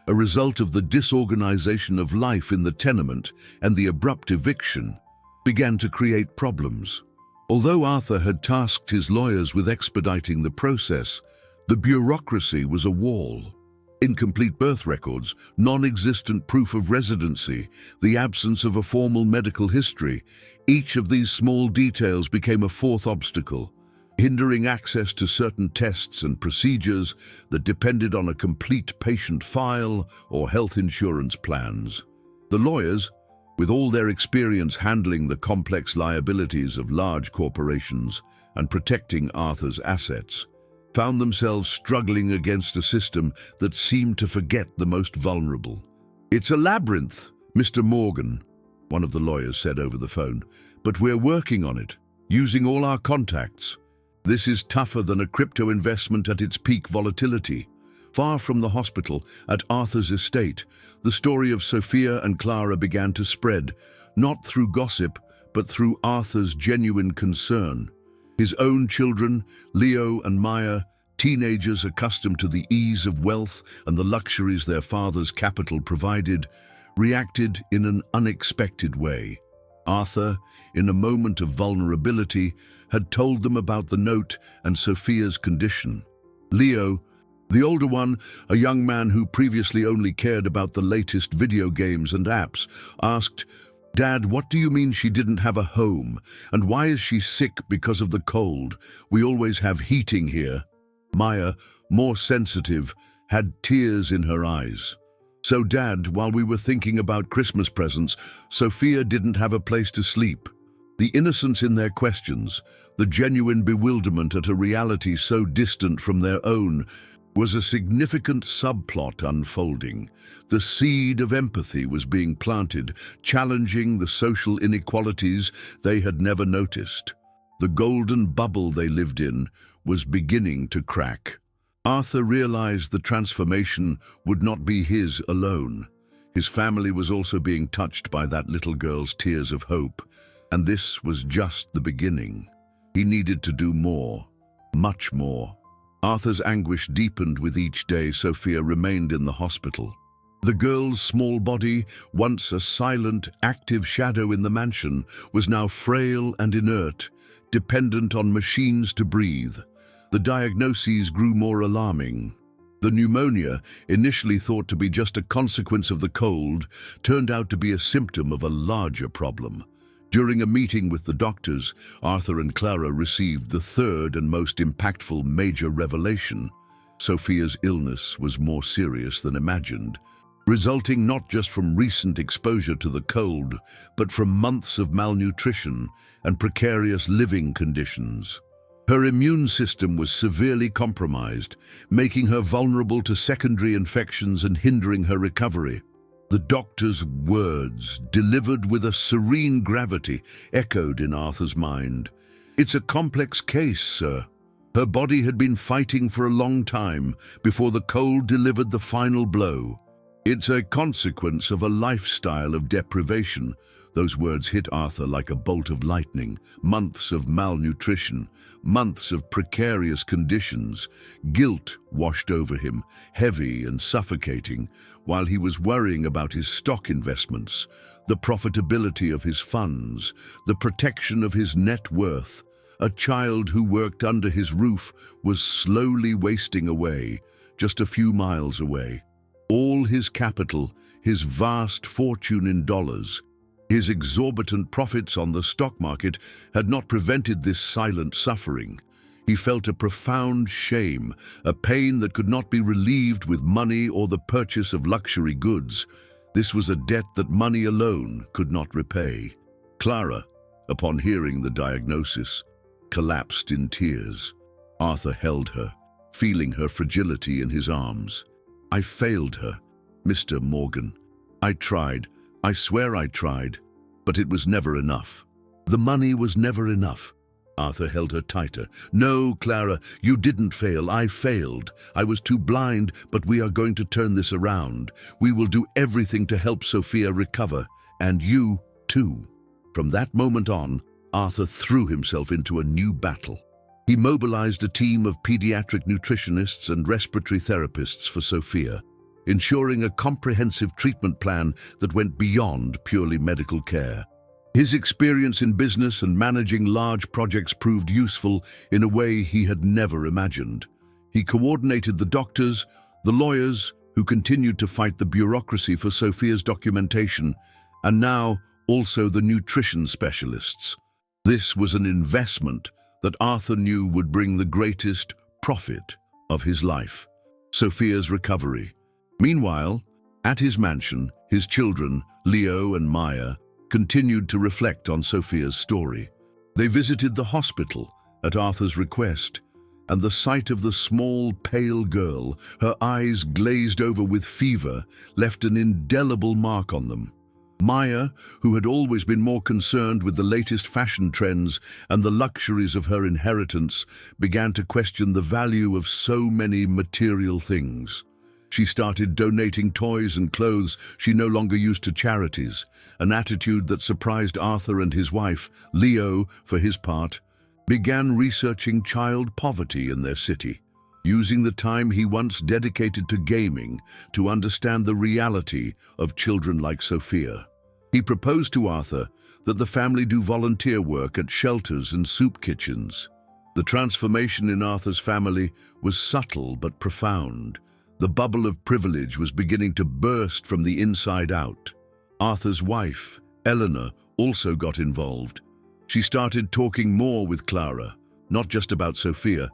a result of the disorganization of life in the tenement and the abrupt eviction, began to create problems. Although Arthur had tasked his lawyers with expediting the process, The bureaucracy was a wall. Incomplete birth records, non-existent proof of residency, the absence of a formal medical history. Each of these small details became a fourth obstacle, hindering access to certain tests and procedures that depended on a complete patient file or health insurance plans. The lawyers, with all their experience handling the complex liabilities of large corporations and protecting Arthur's assets, found themselves struggling against a system that seemed to forget the most vulnerable. "It's a labyrinth, Mr. Morgan," one of the lawyers said over the phone, "but we're working on it, using all our contacts. This is tougher than a crypto investment at its peak volatility." Far from the hospital, at Arthur's estate, the story of Sophia and Clara began to spread, not through gossip, but through Arthur's genuine concern. His own children, Leo and Maya, teenagers accustomed to the ease of wealth and the luxuries their father's capital provided, reacted in an unexpected way. Arthur, in a moment of vulnerability, had told them about the note and Sophia's condition. Leo, the older one, a young man who previously only cared about the latest video games and apps, asked, "Dad, what do you mean she didn't have a home? And why is she sick because of the cold? We always have heating here." Maya, more sensitive, had tears in her eyes. "So, Dad, while we were thinking about Christmas presents, Sophia didn't have a place to sleep." The innocence in their questions, the genuine bewilderment at a reality so distant from their own, was a significant subplot unfolding. The seed of empathy was being planted, challenging the social inequalities they had never noticed. The golden bubble they lived in was beginning to crack. Arthur realized the transformation would not be his alone. His family was also being touched by that little girl's tears of hope, and this was just the beginning. He needed to do more, much more. Arthur's anguish deepened with each day Sophia remained in the hospital. The girl's small body, once a silent, active shadow in the mansion, was now frail and inert, dependent on machines to breathe. The diagnoses grew more alarming. The pneumonia, initially thought to be just a consequence of the cold, turned out to be a symptom of a larger problem. During a meeting with the doctors, Arthur and Clara received the third and most impactful major revelation. Sophia's illness was more serious than imagined, resulting not just from recent exposure to the cold, but from months of malnutrition and precarious living conditions. Her immune system was severely compromised, making her vulnerable to secondary infections and hindering her recovery. The doctor's words, delivered with a serene gravity, echoed in Arthur's mind. "It's a complex case, sir. Her body had been fighting for a long time before the cold delivered the final blow. It's a consequence of a lifestyle of deprivation." Those words hit Arthur like a bolt of lightning. Months of malnutrition, months of precarious conditions. Guilt washed over him, heavy and suffocating, while he was worrying about his stock investments, the profitability of his funds, the protection of his net worth. A child who worked under his roof was slowly wasting away, just a few miles away. All his capital, his vast fortune in dollars, his exorbitant profits on the stock market had not prevented this silent suffering. He felt a profound shame, a pain that could not be relieved with money or the purchase of luxury goods. This was a debt that money alone could not repay. Clara, upon hearing the diagnosis, collapsed in tears. Arthur held her, feeling her fragility in his arms. "I failed her, Mr. Morgan. I tried. I swear I tried, but it was never enough. The money was never enough." Arthur held her tighter. "No, Clara, you didn't fail. I failed. I was too blind, but we are going to turn this around. We will do everything to help Sophia recover, and you, too." From that moment on, Arthur threw himself into a new battle. He mobilized a team of pediatric nutritionists and respiratory therapists for Sophia, ensuring a comprehensive treatment plan that went beyond purely medical care. His experience in business and managing large projects proved useful in a way he had never imagined. He coordinated the doctors, the lawyers who continued to fight the bureaucracy for Sophia's documentation, and now also the nutrition specialists. This was an investment that Arthur knew would bring the greatest profit of his life: Sophia's recovery. Meanwhile, at his mansion, his children, Leo and Maya, continued to reflect on Sophia's story. They visited the hospital at Arthur's request, and the sight of the small, pale girl, her eyes glazed over with fever, left an indelible mark on them. Maya, who had always been more concerned with the latest fashion trends and the luxuries of her inheritance, began to question the value of so many material things. She started donating toys and clothes she no longer used to charities, an attitude that surprised Arthur, and his wife, Leo, for his part, began researching child poverty in their city, using the time he once dedicated to gaming to understand the reality of children like Sophia. He proposed to Arthur that the family do volunteer work at shelters and soup kitchens. The transformation in Arthur's family was subtle but profound. The bubble of privilege was beginning to burst from the inside out. Arthur's wife, Eleanor, also got involved. She started talking more with Clara, not just about Sophia,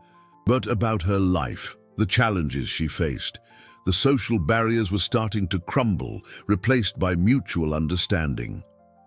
but about her life, the challenges she faced. The social barriers were starting to crumble, replaced by mutual understanding.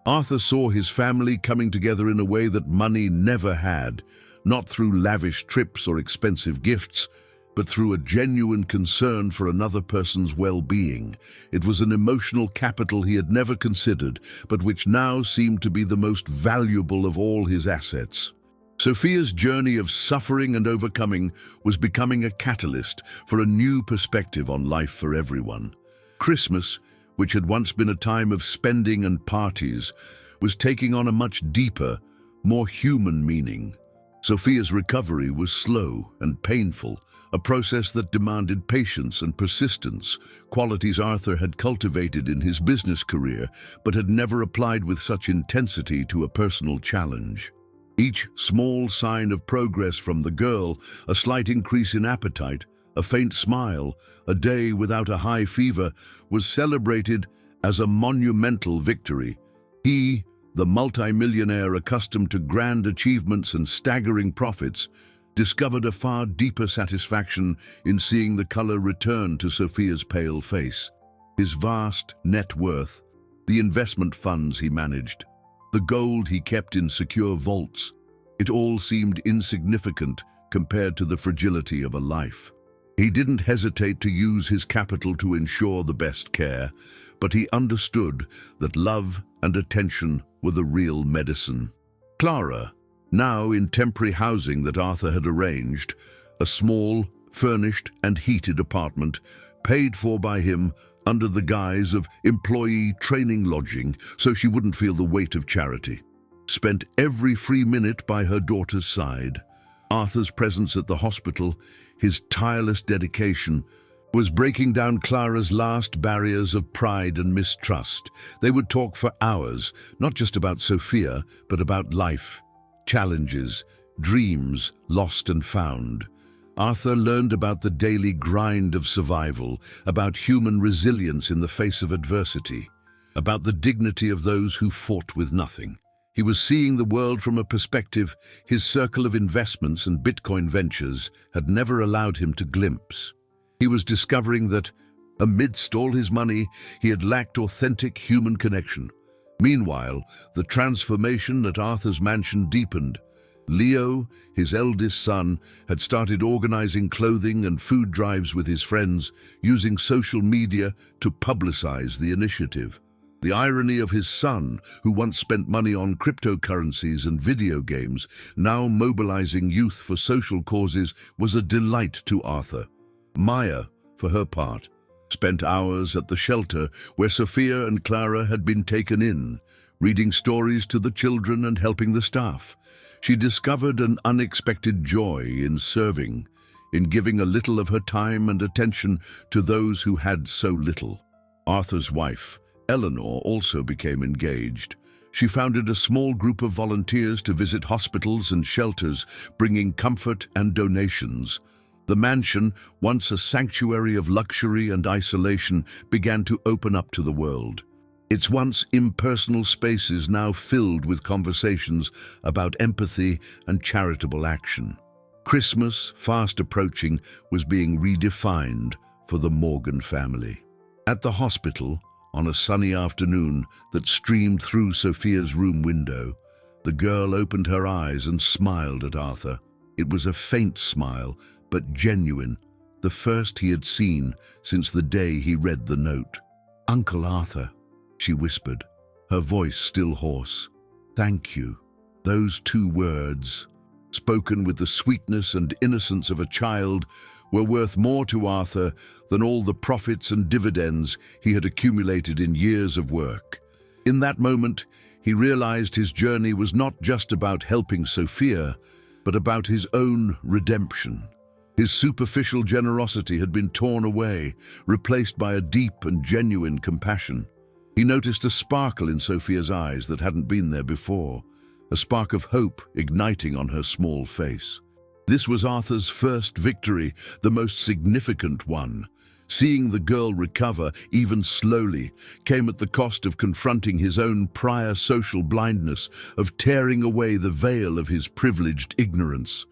Arthur saw his family coming together in a way that money never had, not through lavish trips or expensive gifts, but through a genuine concern for another person's well-being. It was an emotional capital he had never considered, but which now seemed to be the most valuable of all his assets. Sophia's journey of suffering and overcoming was becoming a catalyst for a new perspective on life for everyone. Christmas, which had once been a time of spending and parties, was taking on a much deeper, more human meaning. Sophia's recovery was slow and painful, a process that demanded patience and persistence, qualities Arthur had cultivated in his business career but had never applied with such intensity to a personal challenge. Each small sign of progress from the girl, a slight increase in appetite, a faint smile, a day without a high fever, was celebrated as a monumental victory. He, the multimillionaire accustomed to grand achievements and staggering profits, discovered a far deeper satisfaction in seeing the color return to Sophia's pale face. His vast net worth, the investment funds he managed, the gold he kept in secure vaults, it all seemed insignificant compared to the fragility of a life. He didn't hesitate to use his capital to ensure the best care, but he understood that love and attention were the real medicine. Clara, now in temporary housing that Arthur had arranged, a small, furnished and heated apartment, paid for by him under the guise of employee training lodging so she wouldn't feel the weight of charity, spent every free minute by her daughter's side. Arthur's presence at the hospital, his tireless dedication, was breaking down Clara's last barriers of pride and mistrust. They would talk for hours, not just about Sophia, but about life, challenges, dreams lost and found. Arthur learned about the daily grind of survival, about human resilience in the face of adversity, about the dignity of those who fought with nothing. He was seeing the world from a perspective his circle of investments and Bitcoin ventures had never allowed him to glimpse. He was discovering that, amidst all his money, he had lacked authentic human connection. Meanwhile, the transformation at Arthur's mansion deepened. Leo, his eldest son, had started organizing clothing and food drives with his friends, using social media to publicize the initiative. The irony of his son, who once spent money on cryptocurrencies and video games, now mobilizing youth for social causes, was a delight to Arthur. Maya, for her part, spent hours at the shelter where Sophia and Clara had been taken in, reading stories to the children and helping the staff. She discovered an unexpected joy in serving, in giving a little of her time and attention to those who had so little. Arthur's wife, Eleanor, also became engaged. She founded a small group of volunteers to visit hospitals and shelters, bringing comfort and donations. The mansion, once a sanctuary of luxury and isolation, began to open up to the world. Its once impersonal spaces now filled with conversations about empathy and charitable action. Christmas, fast approaching, was being redefined for the Morgan family. At the hospital, on a sunny afternoon that streamed through Sophia's room window, the girl opened her eyes and smiled at Arthur. It was a faint smile, but genuine, the first he had seen since the day he read the note. "Uncle Arthur," she whispered, her voice still hoarse. "Thank you." Those two words, spoken with the sweetness and innocence of a child, were worth more to Arthur than all the profits and dividends he had accumulated in years of work. In that moment, he realized his journey was not just about helping Sophia, but about his own redemption. His superficial generosity had been torn away, replaced by a deep and genuine compassion. He noticed a sparkle in Sophia's eyes that hadn't been there before, a spark of hope igniting on her small face. This was Arthur's first victory, the most significant one. Seeing the girl recover, even slowly, came at the cost of confronting his own prior social blindness, of tearing away the veil of his privileged ignorance.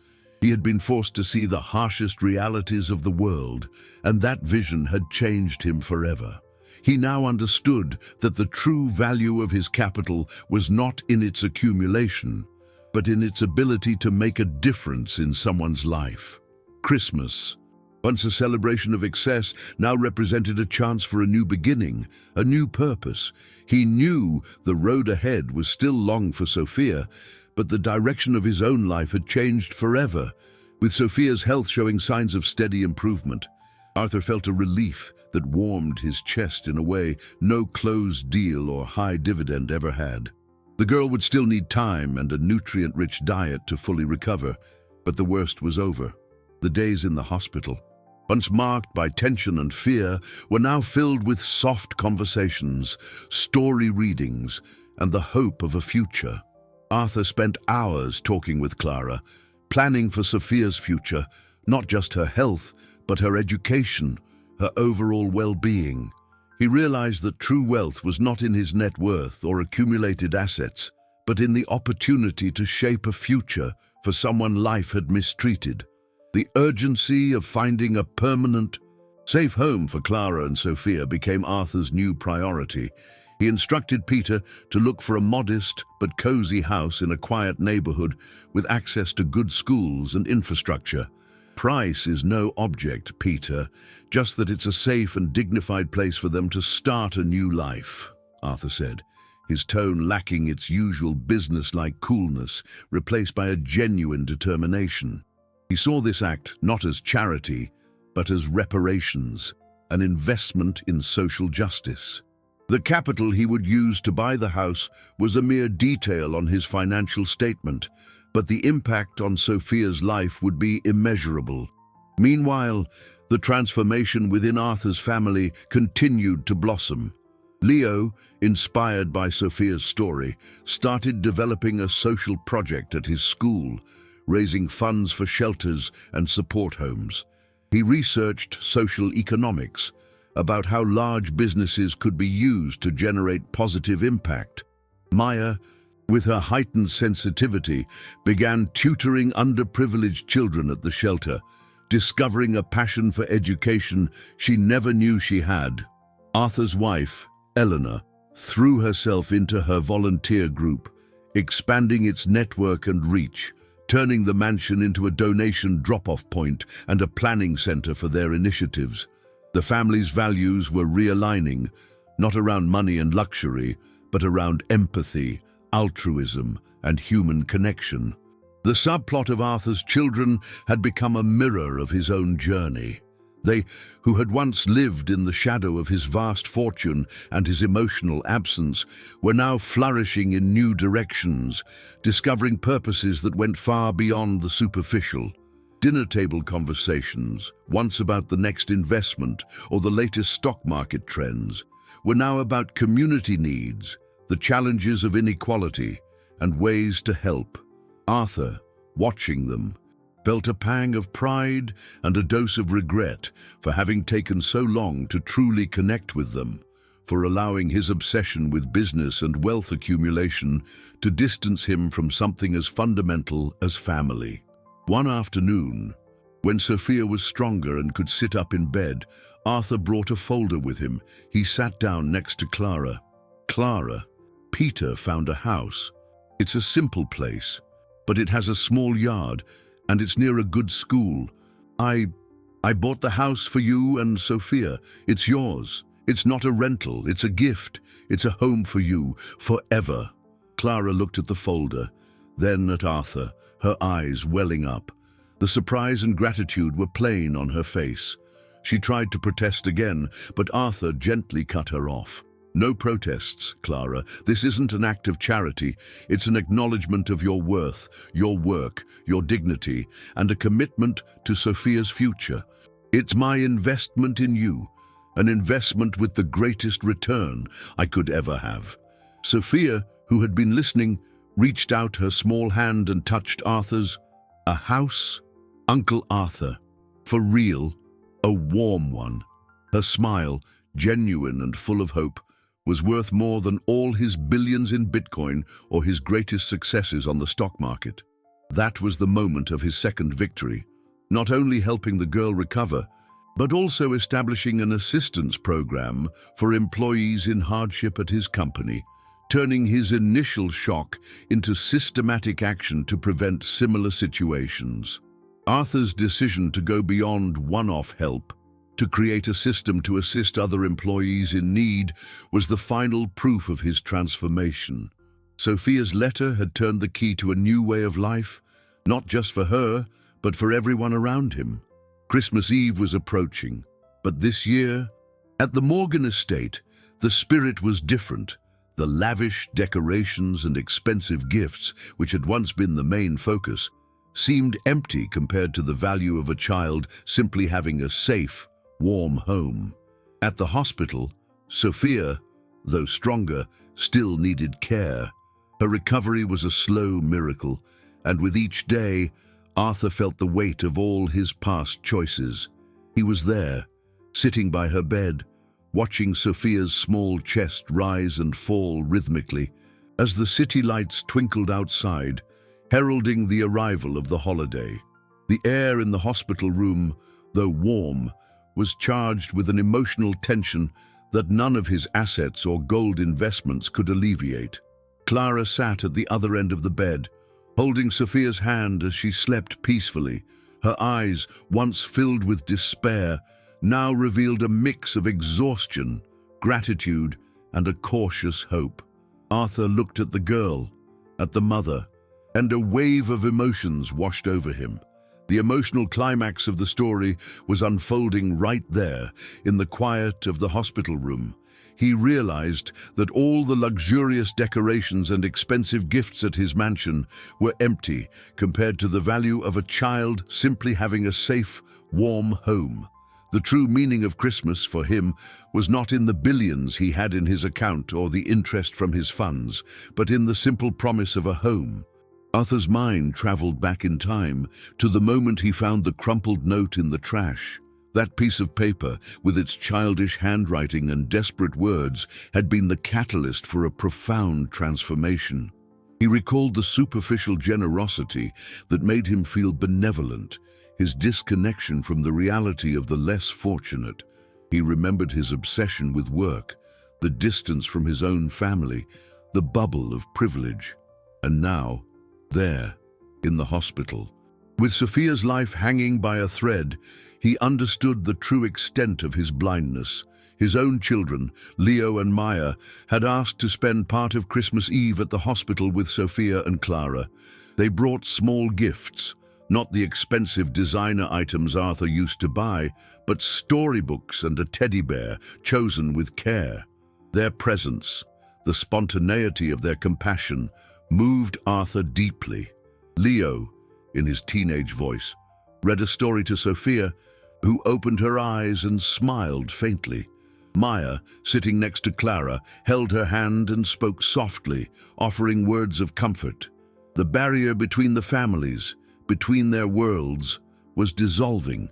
He had been forced to see the harshest realities of the world, and that vision had changed him forever. He now understood that the true value of his capital was not in its accumulation, but in its ability to make a difference in someone's life. Christmas, once a celebration of excess, now represented a chance for a new beginning, a new purpose. He knew the road ahead was still long for Sophia, but the direction of his own life had changed forever. With Sophia's health showing signs of steady improvement, Arthur felt a relief that warmed his chest in a way no closed deal or high dividend ever had. The girl would still need time and a nutrient-rich diet to fully recover, but the worst was over. The days in the hospital, once marked by tension and fear, were now filled with soft conversations, story readings, and the hope of a future. Arthur spent hours talking with Clara, planning for Sophia's future, not just her health, but her education, her overall well-being. He realized that true wealth was not in his net worth or accumulated assets, but in the opportunity to shape a future for someone life had mistreated. The urgency of finding a permanent, safe home for Clara and Sophia became Arthur's new priority. He instructed Peter to look for a modest but cozy house in a quiet neighborhood with access to good schools and infrastructure. "Price is no object, Peter, just that it's a safe and dignified place for them to start a new life," Arthur said, his tone lacking its usual business-like coolness, replaced by a genuine determination. He saw this act not as charity, but as reparations, an investment in social justice. The capital he would use to buy the house was a mere detail on his financial statement, but the impact on Sophia's life would be immeasurable. Meanwhile, the transformation within Arthur's family continued to blossom. Leo, inspired by Sophia's story, started developing a social project at his school, raising funds for shelters and support homes. He researched social economics, about how large businesses could be used to generate positive impact. Maya, with her heightened sensitivity, began tutoring underprivileged children at the shelter, discovering a passion for education she never knew she had. Arthur's wife, Eleanor, threw herself into her volunteer group, expanding its network and reach, turning the mansion into a donation drop-off point and a planning center for their initiatives. The family's values were realigning, not around money and luxury, but around empathy, altruism, and human connection. The subplot of Arthur's children had become a mirror of his own journey. They, who had once lived in the shadow of his vast fortune and his emotional absence, were now flourishing in new directions, discovering purposes that went far beyond the superficial. Dinner table conversations, once about the next investment or the latest stock market trends, were now about community needs, the challenges of inequality, and ways to help. Arthur, watching them, felt a pang of pride and a dose of regret for having taken so long to truly connect with them, for allowing his obsession with business and wealth accumulation to distance him from something as fundamental as family. One afternoon, when Sophia was stronger and could sit up in bed, Arthur brought a folder with him. He sat down next to Clara. "Clara, Peter found a house. It's a simple place, but it has a small yard, and it's near a good school. I bought the house for you and Sophia. It's yours. It's not a rental, it's a gift. It's a home for you, forever." Clara looked at the folder, then at Arthur, her eyes welling up. The surprise and gratitude were plain on her face. She tried to protest again, but Arthur gently cut her off. "No protests, Clara. This isn't an act of charity. It's an acknowledgement of your worth, your work, your dignity, and a commitment to Sophia's future. It's my investment in you, an investment with the greatest return I could ever have." Sophia, who had been listening, reached out her small hand and touched Arthur's. "A house? Uncle Arthur. For real? A warm one." Her smile, genuine and full of hope, was worth more than all his billions in Bitcoin or his greatest successes on the stock market. That was the moment of his second victory, not only helping the girl recover, but also establishing an assistance program for employees in hardship at his company, turning his initial shock into systematic action to prevent similar situations. Arthur's decision to go beyond one-off help, to create a system to assist other employees in need, was the final proof of his transformation. Sophia's letter had turned the key to a new way of life, not just for her, but for everyone around him. Christmas Eve was approaching, but this year, at the Morgan estate, the spirit was different. The lavish decorations and expensive gifts, which had once been the main focus, seemed empty compared to the value of a child simply having a safe, warm home. At the hospital, Sophia, though stronger, still needed care. Her recovery was a slow miracle, and with each day, Arthur felt the weight of all his past choices. He was there, sitting by her bed, watching Sophia's small chest rise and fall rhythmically as the city lights twinkled outside, heralding the arrival of the holiday. The air in the hospital room, though warm, was charged with an emotional tension that none of his assets or gold investments could alleviate. Clara sat at the other end of the bed, holding Sophia's hand as she slept peacefully. Her eyes, once filled with despair, now revealed a mix of exhaustion, gratitude, and a cautious hope. Arthur looked at the girl, at the mother, and a wave of emotions washed over him. The emotional climax of the story was unfolding right there, in the quiet of the hospital room. He realized that all the luxurious decorations and expensive gifts at his mansion were empty compared to the value of a child simply having a safe, warm home. The true meaning of Christmas for him was not in the billions he had in his account or the interest from his funds, but in the simple promise of a home. Arthur's mind traveled back in time to the moment he found the crumpled note in the trash. That piece of paper, with its childish handwriting and desperate words, had been the catalyst for a profound transformation. He recalled the superficial generosity that made him feel benevolent, his disconnection from the reality of the less fortunate. He remembered his obsession with work, the distance from his own family, the bubble of privilege. And now, there, in the hospital, with Sophia's life hanging by a thread, he understood the true extent of his blindness. His own children, Leo and Maya, had asked to spend part of Christmas Eve at the hospital with Sophia and Clara. They brought small gifts, not the expensive designer items Arthur used to buy, but storybooks and a teddy bear chosen with care. Their presence, the spontaneity of their compassion, moved Arthur deeply. Leo, in his teenage voice, read a story to Sophia, who opened her eyes and smiled faintly. Maya, sitting next to Clara, held her hand and spoke softly, offering words of comfort. The barrier between the families, between their worlds was dissolving,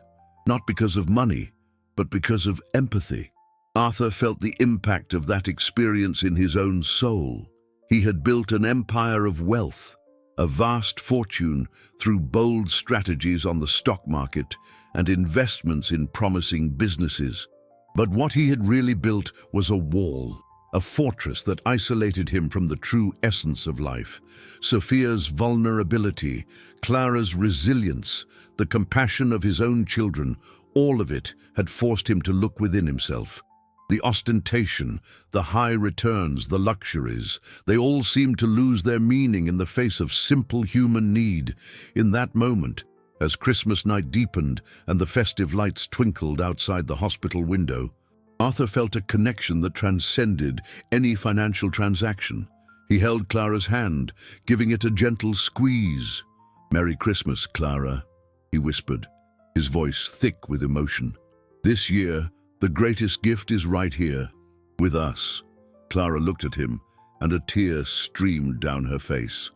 not because of money, but because of empathy. Arthur felt the impact of that experience in his own soul. He had built an empire of wealth, a vast fortune through bold strategies on the stock market and investments in promising businesses. But what he had really built was a wall, a fortress that isolated him from the true essence of life. Sophia's vulnerability, Clara's resilience, the compassion of his own children, all of it had forced him to look within himself. The ostentation, the high returns, the luxuries, they all seemed to lose their meaning in the face of simple human need. In that moment, as Christmas night deepened and the festive lights twinkled outside the hospital window, Arthur felt a connection that transcended any financial transaction. He held Clara's hand, giving it a gentle squeeze. "Merry Christmas, Clara," he whispered, his voice thick with emotion. "This year, the greatest gift is right here, with us." Clara looked at him, and a tear streamed down her face.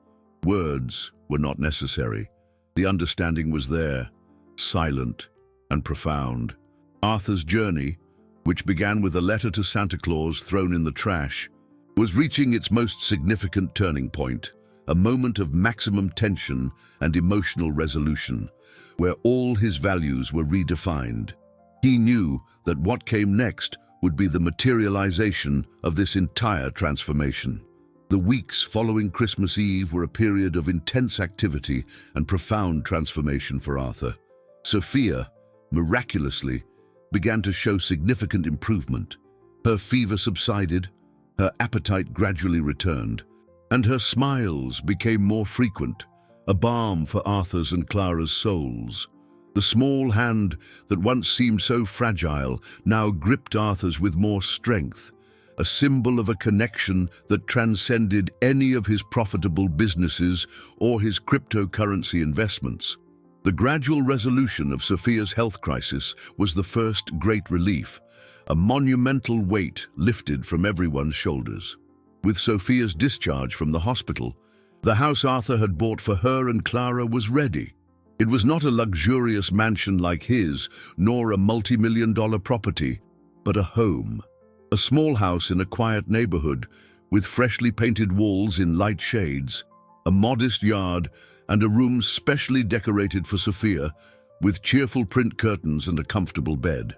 Words were not necessary. The understanding was there, silent and profound. Arthur's journey, which began with a letter to Santa Claus thrown in the trash, was reaching its most significant turning point, a moment of maximum tension and emotional resolution, where all his values were redefined. He knew that what came next would be the materialization of this entire transformation. The weeks following Christmas Eve were a period of intense activity and profound transformation for Arthur. Sophia, miraculously, began to show significant improvement. Her fever subsided, her appetite gradually returned, and her smiles became more frequent, a balm for Arthur's and Clara's souls. The small hand that once seemed so fragile now gripped Arthur's with more strength, a symbol of a connection that transcended any of his profitable businesses or his cryptocurrency investments. The gradual resolution of Sophia's health crisis was the first great relief, a monumental weight lifted from everyone's shoulders. With Sophia's discharge from the hospital, the house Arthur had bought for her and Clara was ready. It was not a luxurious mansion like his, nor a multi-million-dollar property, but a home. A small house in a quiet neighborhood, with freshly painted walls in light shades, a modest yard, and a room specially decorated for Sophia, with cheerful print curtains and a comfortable bed.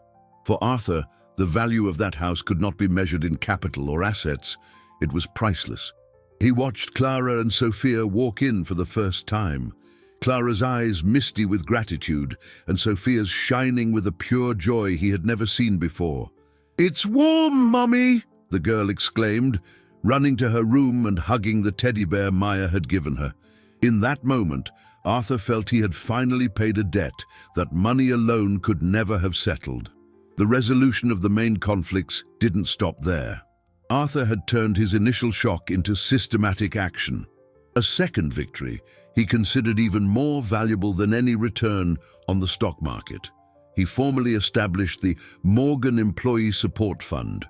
For Arthur, the value of that house could not be measured in capital or assets. It was priceless. He watched Clara and Sophia walk in for the first time, Clara's eyes misty with gratitude, and Sophia's shining with a pure joy he had never seen before. "It's warm, Mummy!" the girl exclaimed, running to her room and hugging the teddy bear Maya had given her. In that moment, Arthur felt he had finally paid a debt that money alone could never have settled. The resolution of the main conflicts didn't stop there. Arthur had turned his initial shock into systematic action. A second victory he considered even more valuable than any return on the stock market. He formally established the Morgan Employee Support Fund,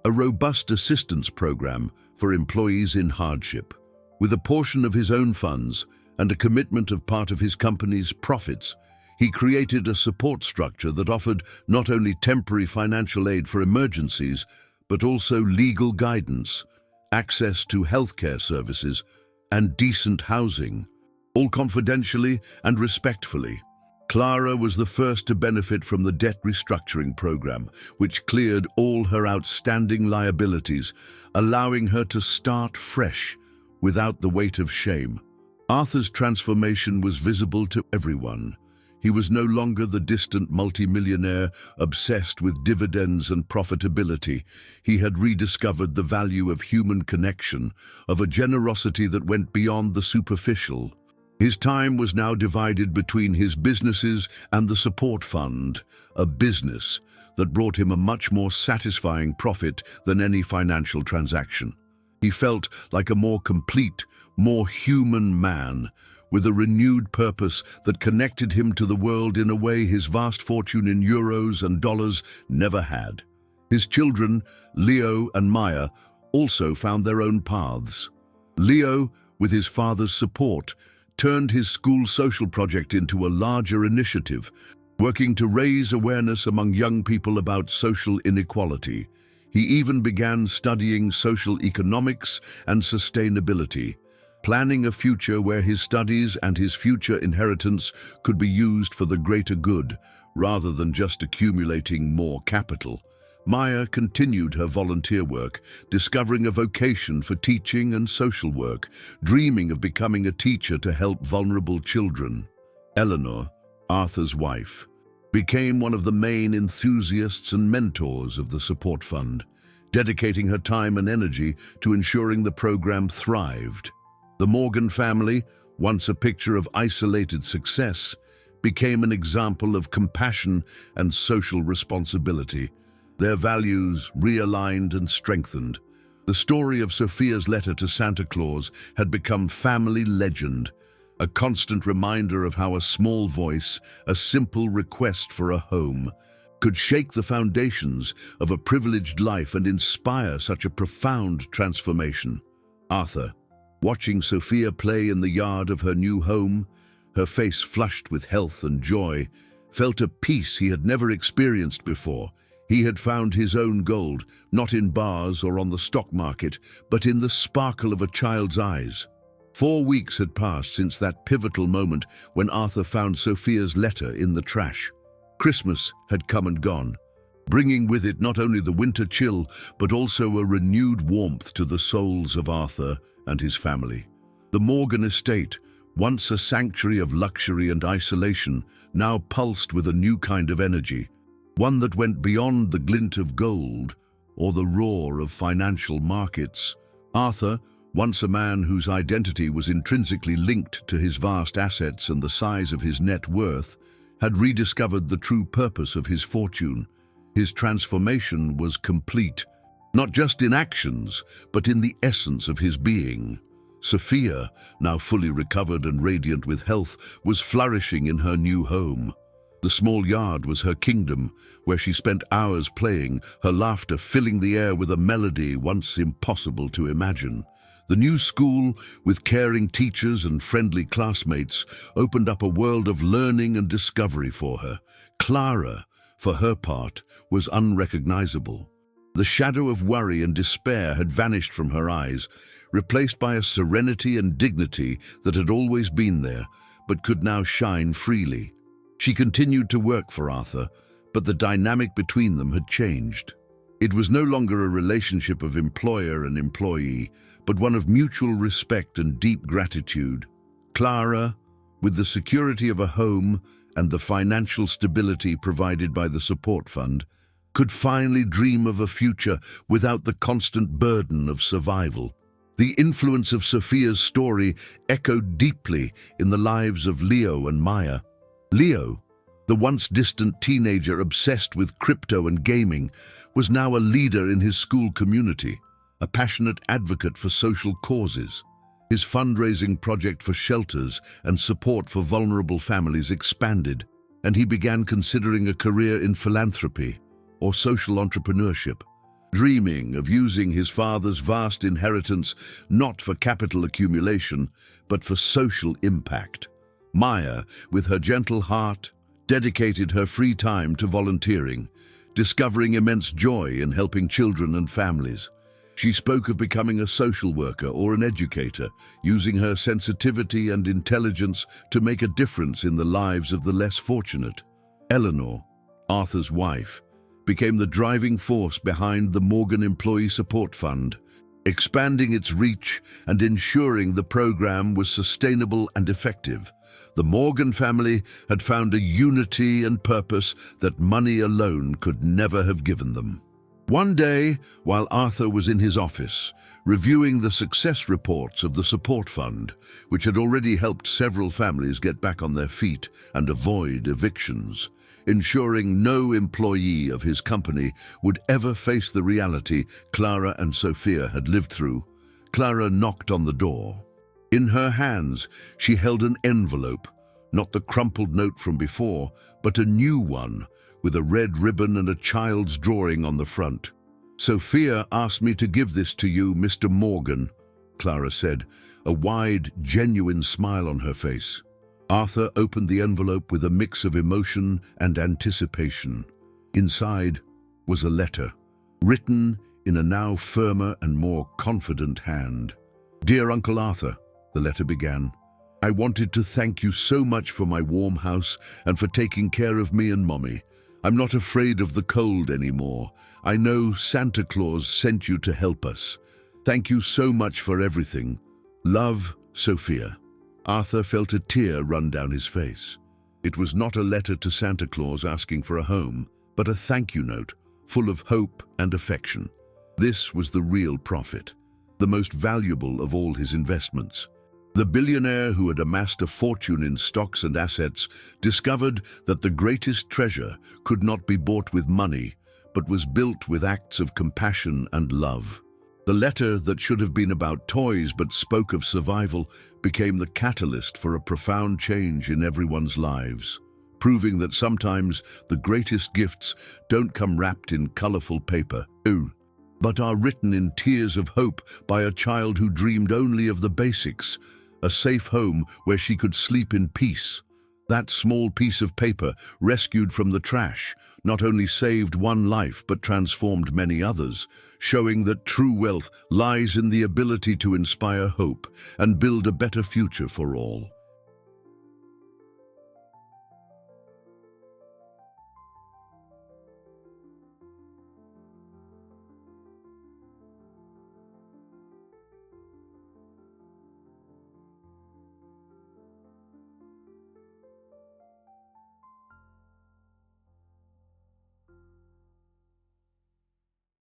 a robust assistance program for employees in hardship. With a portion of his own funds and a commitment of part of his company's profits, he created a support structure that offered not only temporary financial aid for emergencies, but also legal guidance, access to healthcare services, and decent housing, all confidentially and respectfully. Clara was the first to benefit from the debt restructuring program, which cleared all her outstanding liabilities, allowing her to start fresh without the weight of shame. Arthur's transformation was visible to everyone. He was no longer the distant multimillionaire obsessed with dividends and profitability. He had rediscovered the value of human connection, of a generosity that went beyond the superficial. His time was now divided between his businesses and the support fund, a business that brought him a much more satisfying profit than any financial transaction. He felt like a more complete, more human man, with a renewed purpose that connected him to the world in a way his vast fortune in euros and dollars never had. His children, Leo and Maya, also found their own paths. Leo, with his father's support, turned his school social project into a larger initiative, working to raise awareness among young people about social inequality. He even began studying social economics and sustainability, planning a future where his studies and his future inheritance could be used for the greater good, rather than just accumulating more capital. Maya continued her volunteer work, discovering a vocation for teaching and social work, dreaming of becoming a teacher to help vulnerable children. Eleanor, Arthur's wife, became one of the main enthusiasts and mentors of the support fund, dedicating her time and energy to ensuring the program thrived. The Morgan family, once a picture of isolated success, became an example of compassion and social responsibility, their values realigned and strengthened. The story of Sophia's letter to Santa Claus had become family legend, a constant reminder of how a small voice, a simple request for a home, could shake the foundations of a privileged life and inspire such a profound transformation. Arthur, watching Sophia play in the yard of her new home, her face flushed with health and joy, felt a peace he had never experienced before. He had found his own gold, not in bars or on the stock market, but in the sparkle of a child's eyes. 4 weeks had passed since that pivotal moment when Arthur found Sophia's letter in the trash. Christmas had come and gone, bringing with it not only the winter chill, but also a renewed warmth to the souls of Arthur and his family. The Morgan estate, once a sanctuary of luxury and isolation, now pulsed with a new kind of energy, one that went beyond the glint of gold or the roar of financial markets. Arthur, once a man whose identity was intrinsically linked to his vast assets and the size of his net worth, had rediscovered the true purpose of his fortune. His transformation was complete, not just in actions, but in the essence of his being. Sophia, now fully recovered and radiant with health, was flourishing in her new home. The small yard was her kingdom, where she spent hours playing, her laughter filling the air with a melody once impossible to imagine. The new school, with caring teachers and friendly classmates, opened up a world of learning and discovery for her. Clara, for her part, was unrecognizable. The shadow of worry and despair had vanished from her eyes, replaced by a serenity and dignity that had always been there, but could now shine freely. She continued to work for Arthur, but the dynamic between them had changed. It was no longer a relationship of employer and employee, but one of mutual respect and deep gratitude. Clara, with the security of a home and the financial stability provided by the support fund, could finally dream of a future without the constant burden of survival. The influence of Sophia's story echoed deeply in the lives of Leo and Maya. Leo, the once distant teenager obsessed with crypto and gaming, was now a leader in his school community, a passionate advocate for social causes. His fundraising project for shelters and support for vulnerable families expanded, and he began considering a career in philanthropy or social entrepreneurship, dreaming of using his father's vast inheritance not for capital accumulation, but for social impact. Maya, with her gentle heart, dedicated her free time to volunteering, discovering immense joy in helping children and families. She spoke of becoming a social worker or an educator, using her sensitivity and intelligence to make a difference in the lives of the less fortunate. Eleanor, Arthur's wife, became the driving force behind the Morgan Employee Support Fund, expanding its reach and ensuring the program was sustainable and effective. The Morgan family had found a unity and purpose that money alone could never have given them. One day, while Arthur was in his office, reviewing the success reports of the support fund, which had already helped several families get back on their feet and avoid evictions, ensuring no employee of his company would ever face the reality Clara and Sophia had lived through, Clara knocked on the door. In her hands, she held an envelope, not the crumpled note from before, but a new one, with a red ribbon and a child's drawing on the front. "Sophia asked me to give this to you, Mr. Morgan," Clara said, a wide, genuine smile on her face. Arthur opened the envelope with a mix of emotion and anticipation. Inside was a letter, written in a now firmer and more confident hand. "Dear Uncle Arthur," the letter began, "I wanted to thank you so much for my warm house and for taking care of me and Mommy. I'm not afraid of the cold anymore. I know Santa Claus sent you to help us. Thank you so much for everything. Love, Sophia." Arthur felt a tear run down his face. It was not a letter to Santa Claus asking for a home, but a thank you note, full of hope and affection. This was the real profit, the most valuable of all his investments. The billionaire who had amassed a fortune in stocks and assets discovered that the greatest treasure could not be bought with money, but was built with acts of compassion and love. The letter that should have been about toys but spoke of survival became the catalyst for a profound change in everyone's lives, proving that sometimes the greatest gifts don't come wrapped in colorful paper, but are written in tears of hope by a child who dreamed only of the basics, a safe home where she could sleep in peace. That small piece of paper, rescued from the trash, not only saved one life but transformed many others, showing that true wealth lies in the ability to inspire hope and build a better future for all.